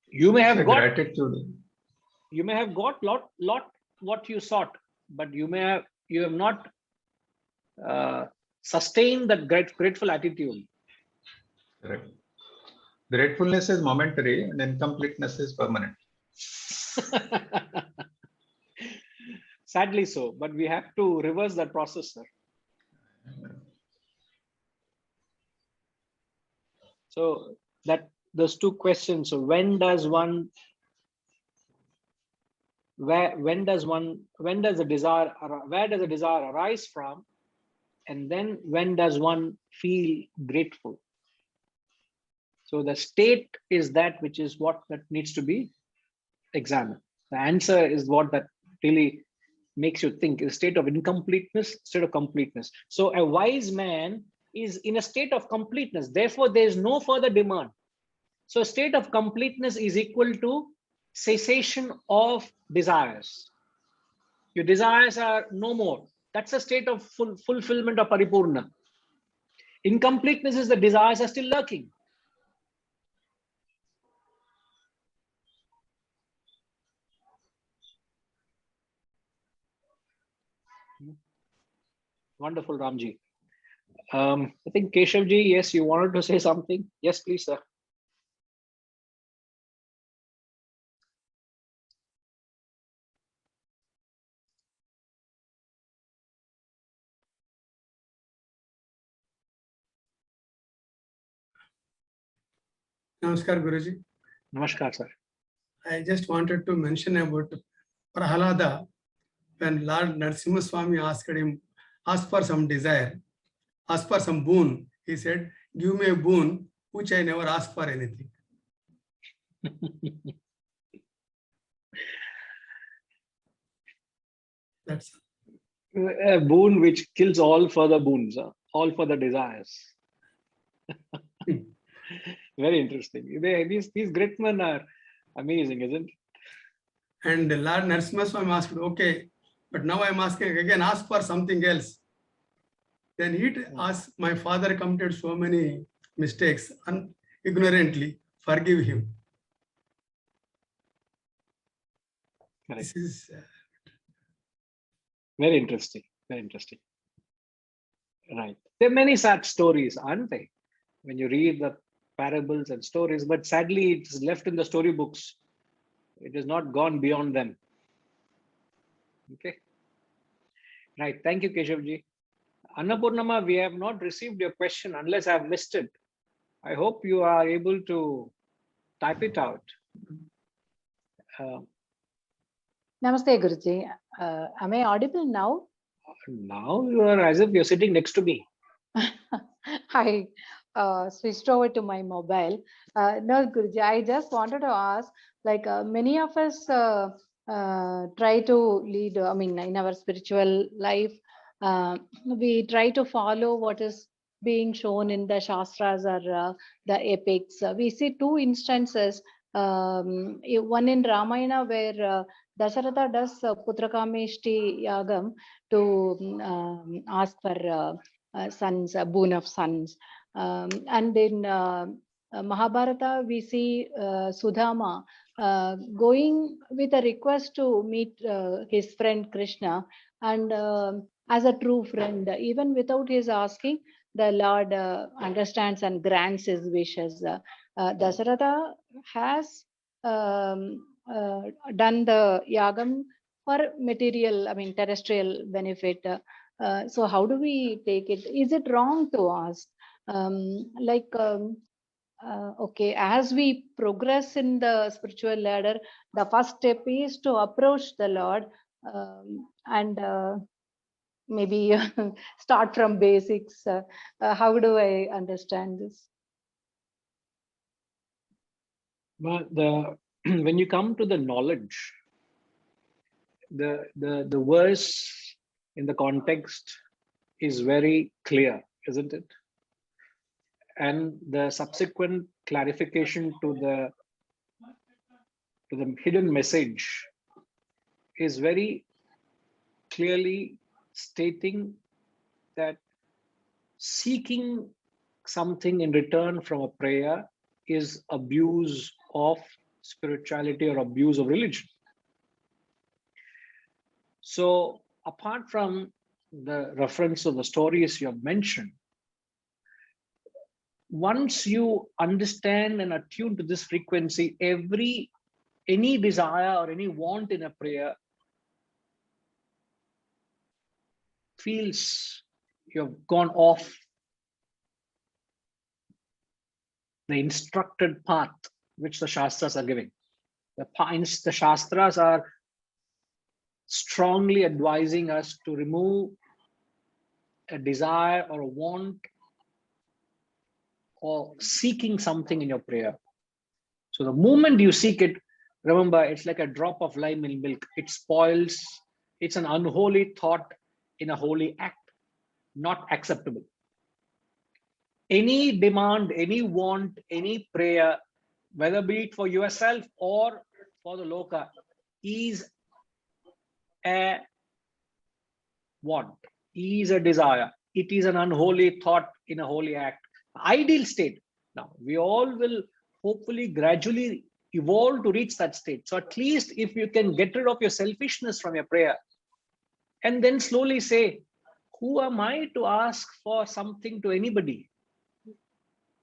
You may It's have a got gratitude. lot what you sought, but you have not sustained that grateful attitude. Correct. Gratefulness is momentary and incompleteness is permanent. Sadly so, but we have to reverse that process, sir. So those two questions. So when does the desire, where does the desire arise from? And then when does one feel grateful? So the state is that which is what that needs to be examined. The answer is what that really makes you think, is a state of incompleteness, state of completeness. So a wise man is in a state of completeness. Therefore, there is no further demand. So a state of completeness is equal to cessation of desires. Your desires are no more. That's a state of fulfillment of paripurna. Incompleteness is the desires are still lurking. Wonderful, Ramji. I think Keshavji, yes, you wanted to say something. Yes, please, sir. Namaskar, Guruji. Namaskar, sir. I just wanted to mention about Prahalada when Lord Narasimha Swami asked for some desire, asked for some boon. He said, "Give me a boon which I never asked for anything." That's A boon which kills all further boons, all further desires. Very interesting. These great men are amazing, isn't it? And Lord Narasimha Swami asked, "Okay, but now I'm asking again, ask for something else." Then he asked, "My father committed so many mistakes ignorantly, forgive him." Correct. This is very interesting. Very interesting. Right. There are many such stories, aren't they? When you read the parables and stories, but sadly it's left in the storybooks. It has not gone beyond them. Okay. Right. Thank you, Keshavji. Annapurnama, we have not received your question unless I've missed it. I hope you are able to type it out. Namaste, Guruji. Am I audible now? Now you are as if you're sitting next to me. I switched over to my mobile. No, Guruji, I just wanted to ask, like many of us try to lead, in our spiritual life, we try to follow what is being shown in the Shastras or the epics. We see two instances, one in Ramayana where Dasharatha does Putrakameshti Yagam to ask for sons, a boon of sons. And in Mahabharata, we see Sudama going with a request to meet his friend Krishna, and as a true friend, even without his asking, the Lord understands and grants his wishes. Dasharatha has done the yagam for material, terrestrial benefit. So how do we take it? Is it wrong to ask? Okay, as we progress in the spiritual ladder, the first step is to approach the Lord and maybe start from basics. How do I understand this? But when you come to the knowledge, the verse in the context is very clear, isn't it? And the subsequent clarification to the hidden message is very clearly stating that seeking something in return from a prayer is abuse of spirituality or abuse of religion. So apart from the reference of the stories you have mentioned, once you understand and attune to this frequency, any desire or any want in a prayer feels you have gone off the instructed path which the Shastras are giving. The Shastras are strongly advising us to remove a desire or a want or seeking something in your prayer. So the moment you seek it, remember, it's like a drop of lime in milk. It spoils. It's an unholy thought in a holy act, not acceptable. Any demand, any want, any prayer, whether be it for yourself or for the loka, is a want, is a desire. It is an unholy thought in a holy act. Ideal state. Now, we all will hopefully gradually evolve to reach that state. So at least if you can get rid of your selfishness from your prayer and then slowly say, who am I to ask for something to anybody?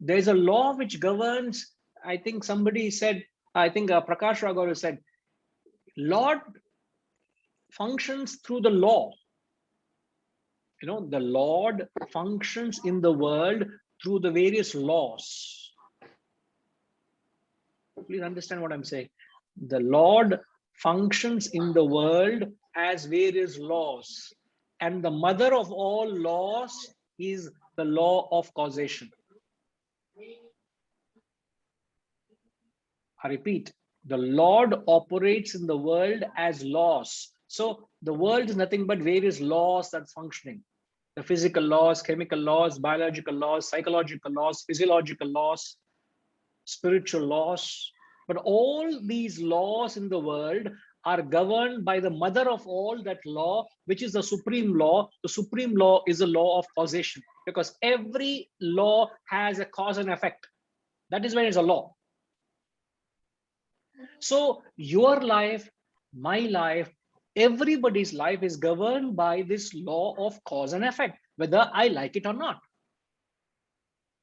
There's a law which governs. I think somebody said, I think Prakash Raghav said, Lord functions through the law. You know, the Lord functions in the world through the various laws. Please understand what I'm saying. The Lord functions in the world as various laws. And the mother of all laws is the law of causation. I repeat, the Lord operates in the world as laws. So the world is nothing but various laws that's functioning. The physical laws, chemical laws, biological laws, psychological laws, physiological laws, spiritual laws. But all these laws in the world are governed by the mother of all that law, which is the supreme law. The supreme law is the law of causation, because every law has a cause and effect. That is when it's a law. So your life, my life, everybody's life is governed by this law of cause and effect, whether I like it or not.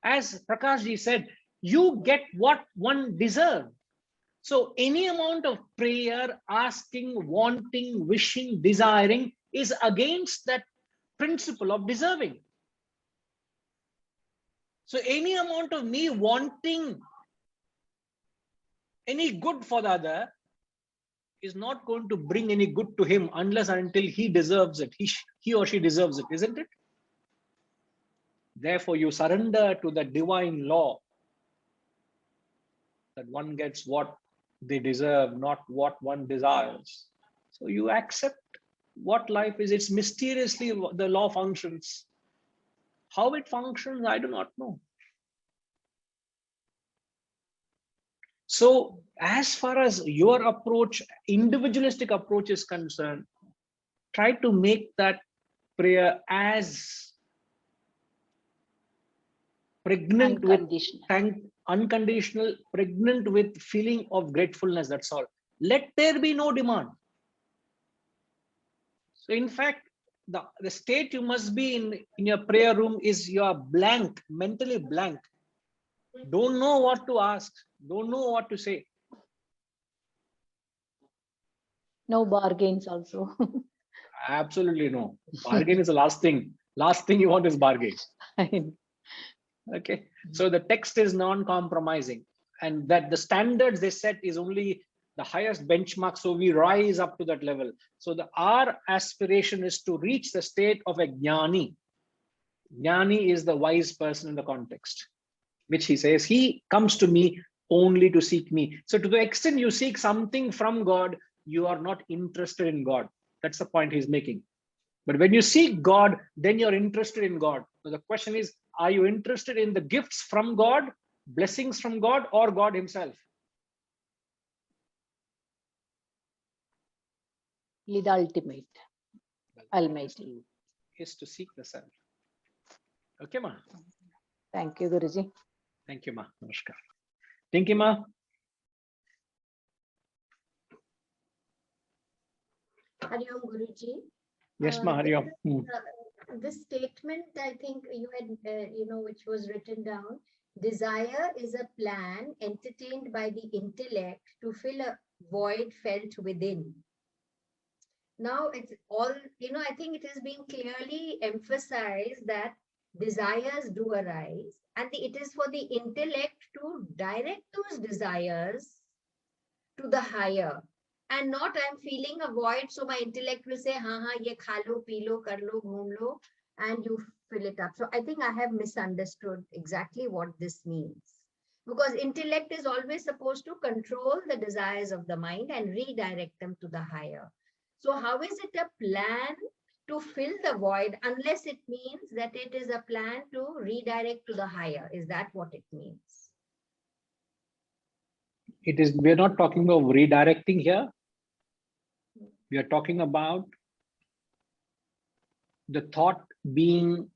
As Prakash ji said, you get what one deserves. So any amount of prayer, asking, wanting, wishing, desiring is against that principle of deserving. So any amount of me wanting any good for the other is not going to bring any good to him unless and until he deserves it. He or she deserves it, isn't it? Therefore, you surrender to the divine law that one gets what they deserve, not what one desires. So you accept what life is. It's mysteriously the law functions. How it functions, I do not know. So as far as your approach, individualistic approach is concerned, try to make that prayer as pregnant with unconditional, pregnant with feeling of gratefulness. That's all. Let there be no demand. So in fact, the state you must be in your prayer room is you are blank, mentally blank. Don't know what to ask, don't know what to say. No bargains also. Absolutely no. Bargain is the last thing. Last thing you want is bargain. Okay. So the text is non-compromising, and that the standards they set is only the highest benchmark. So we rise up to that level. So our aspiration is to reach the state of a jnani. Jnani is the wise person in the context, which he says, he comes to me only to seek me. So to the extent you seek something from God, you are not interested in God. That's the point he's making. But when you seek God, then you're interested in God. So the question is, are you interested in the gifts from God, blessings from God, or God himself? The ultimate, almighty. Is to seek the self. Okay, ma. Thank you, Guruji. Thank you, ma. Namaskar. Tinky, ma. Hari Om, Guruji. Yes, ma. Hari Om. This statement, I think you had, which was written down. Desire is a plan entertained by the intellect to fill a void felt within. Now it's all, I think it has been clearly emphasized that desires do arise, and it is for the intellect to direct those desires to the higher, and not I'm feeling a void, so my intellect will say, ha, ye kha lo, pee lo, kar lo, ghoom lo, and you fill it up. So I think I have misunderstood exactly what this means. Because intellect is always supposed to control the desires of the mind and redirect them to the higher. So how is it a plan to fill the void unless it means that it is a plan to redirect to the higher? Is that what it means? It is, we're not talking about redirecting here. We are talking about the thought being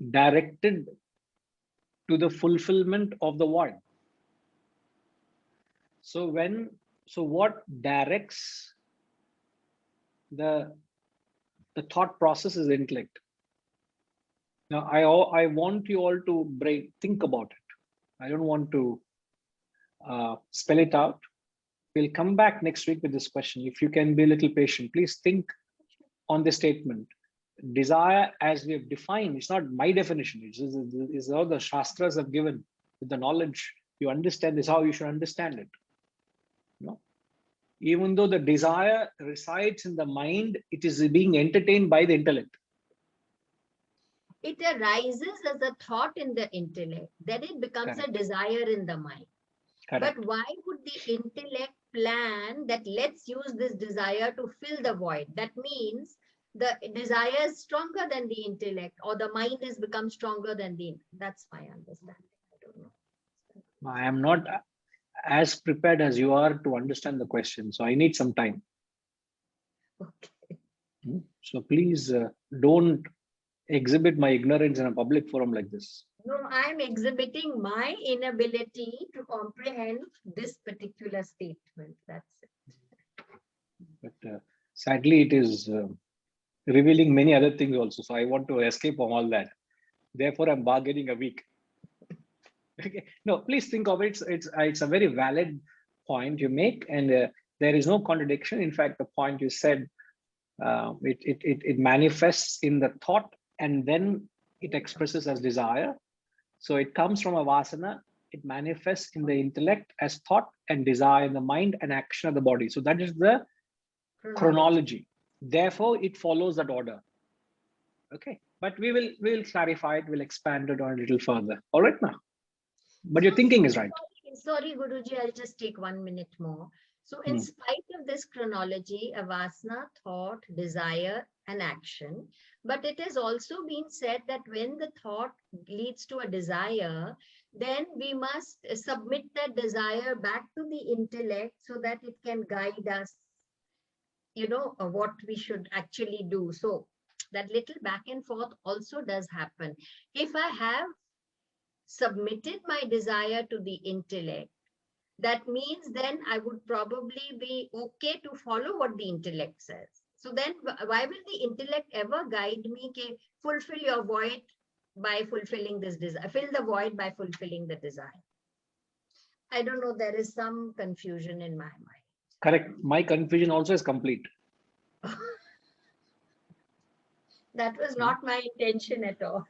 directed to the fulfillment of the void. So what directs the thought process is intellect. Now, I want you all to think about it. I don't want to spell it out. We'll come back next week with this question. If you can be a little patient, please think on this statement. Desire, as we have defined, it's not my definition. It's how the Shastras have given. With the knowledge you understand, this is how you should understand it. Even though the desire resides in the mind, it is being entertained by the intellect. It arises as a thought in the intellect, then it becomes a desire in the mind. Correct. But why would the intellect plan that let's use this desire to fill the void? That means the desire is stronger than the intellect, or the mind has become stronger than the intellect. That's my understanding. I don't know. I am not as prepared as you are to understand the question, so I need some time. Okay. So please don't exhibit my ignorance in a public forum like this. No, I'm exhibiting my inability to comprehend this particular statement. That's it. But sadly, it is revealing many other things also. So I want to escape from all that. Therefore, I'm bargaining a week. Okay. No, please think of it. It's a very valid point you make, and there is no contradiction. In fact, the point you said, it manifests in the thought, and then it expresses as desire. So it comes from a vasana. It manifests in the intellect as thought and desire in the mind and action of the body. So that is the chronology. Therefore, it follows that order. Okay, but we will clarify it. We'll expand it on a little further. All right now. But your thinking is right. Sorry, Guruji, I'll just take 1 minute more. So in spite of this chronology, avasana, thought, desire, and action, but it has also been said that when the thought leads to a desire, then we must submit that desire back to the intellect so that it can guide us, what we should actually do. So that little back and forth also does happen. If I have submitted my desire to the intellect, that means then I would probably be okay to follow what the intellect says. So then why will the intellect ever guide me to fulfill your void by fulfilling this desire, fill the void by fulfilling the desire? I don't know, there is some confusion in my mind. Correct. My confusion also is complete. That was not my intention at all.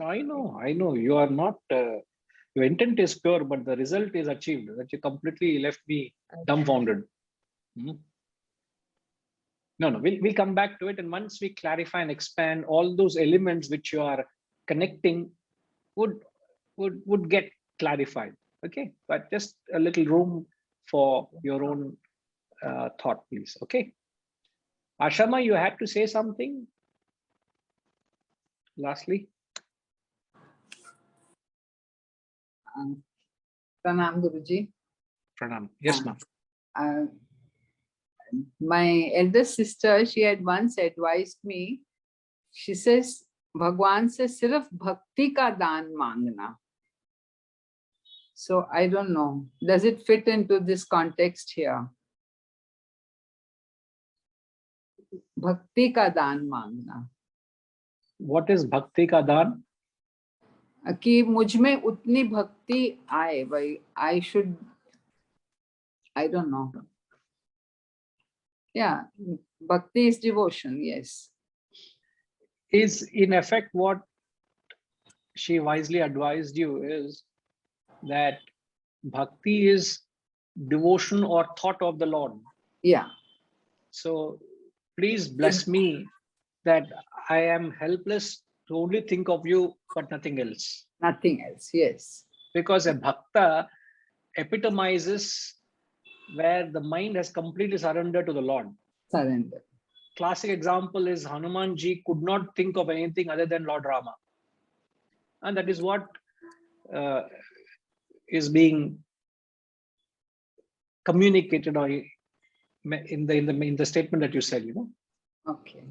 I know. You are not, your intent is pure, but the result is achieved. That you completely left me dumbfounded. No, we'll come back to it. And once we clarify and expand, all those elements which you are connecting would get clarified. Okay, but just a little room for your own thought, please. Okay. Ashama, you had to say something lastly. Pranam, Guruji. Pranam. Yes, ma'am. My elder sister, she had once advised me, she says, भगवान से सिर्फ भक्ति का दान मांगना. So I don't know. Does it fit into this context here? भक्ति का दान मांगना. What is bhakti ka daan? कि मुझ में उतनी भक्ति आए, भाई I should, I don't know. Yeah, bhakti is devotion, yes. Is in effect what she wisely advised you is that bhakti is devotion or thought of the Lord. Yeah. So please bless me that I am helpless to only think of you, but nothing else. Nothing else, yes. Because a bhakta epitomizes where the mind has completely surrendered to the Lord. Surrender. Classic example is Hanumanji could not think of anything other than Lord Rama. And that is what is being communicated or in the statement that you said, you know. Okay.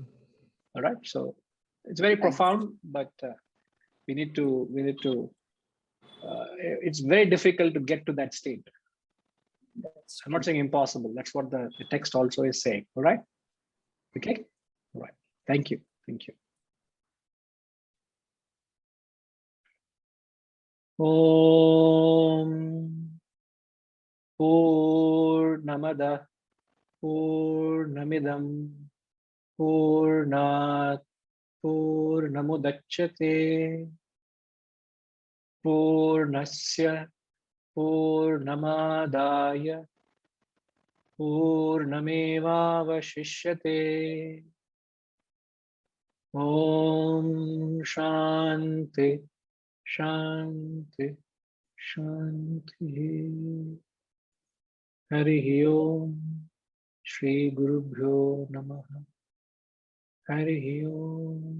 All right. So it's very profound, but we need to. It's very difficult to get to that state. I'm not saying impossible. That's what the text also is saying. All right. Okay. All right. Thank you. Thank you. Om Purnamada Purnamidam Purnat Purnamudachyate Purnasya Purnamadaya Purnamevavashishyate. Om Shanti Shanti Shanti. Hari Om. Shri Guru Bhyo Namaha. Hari Om.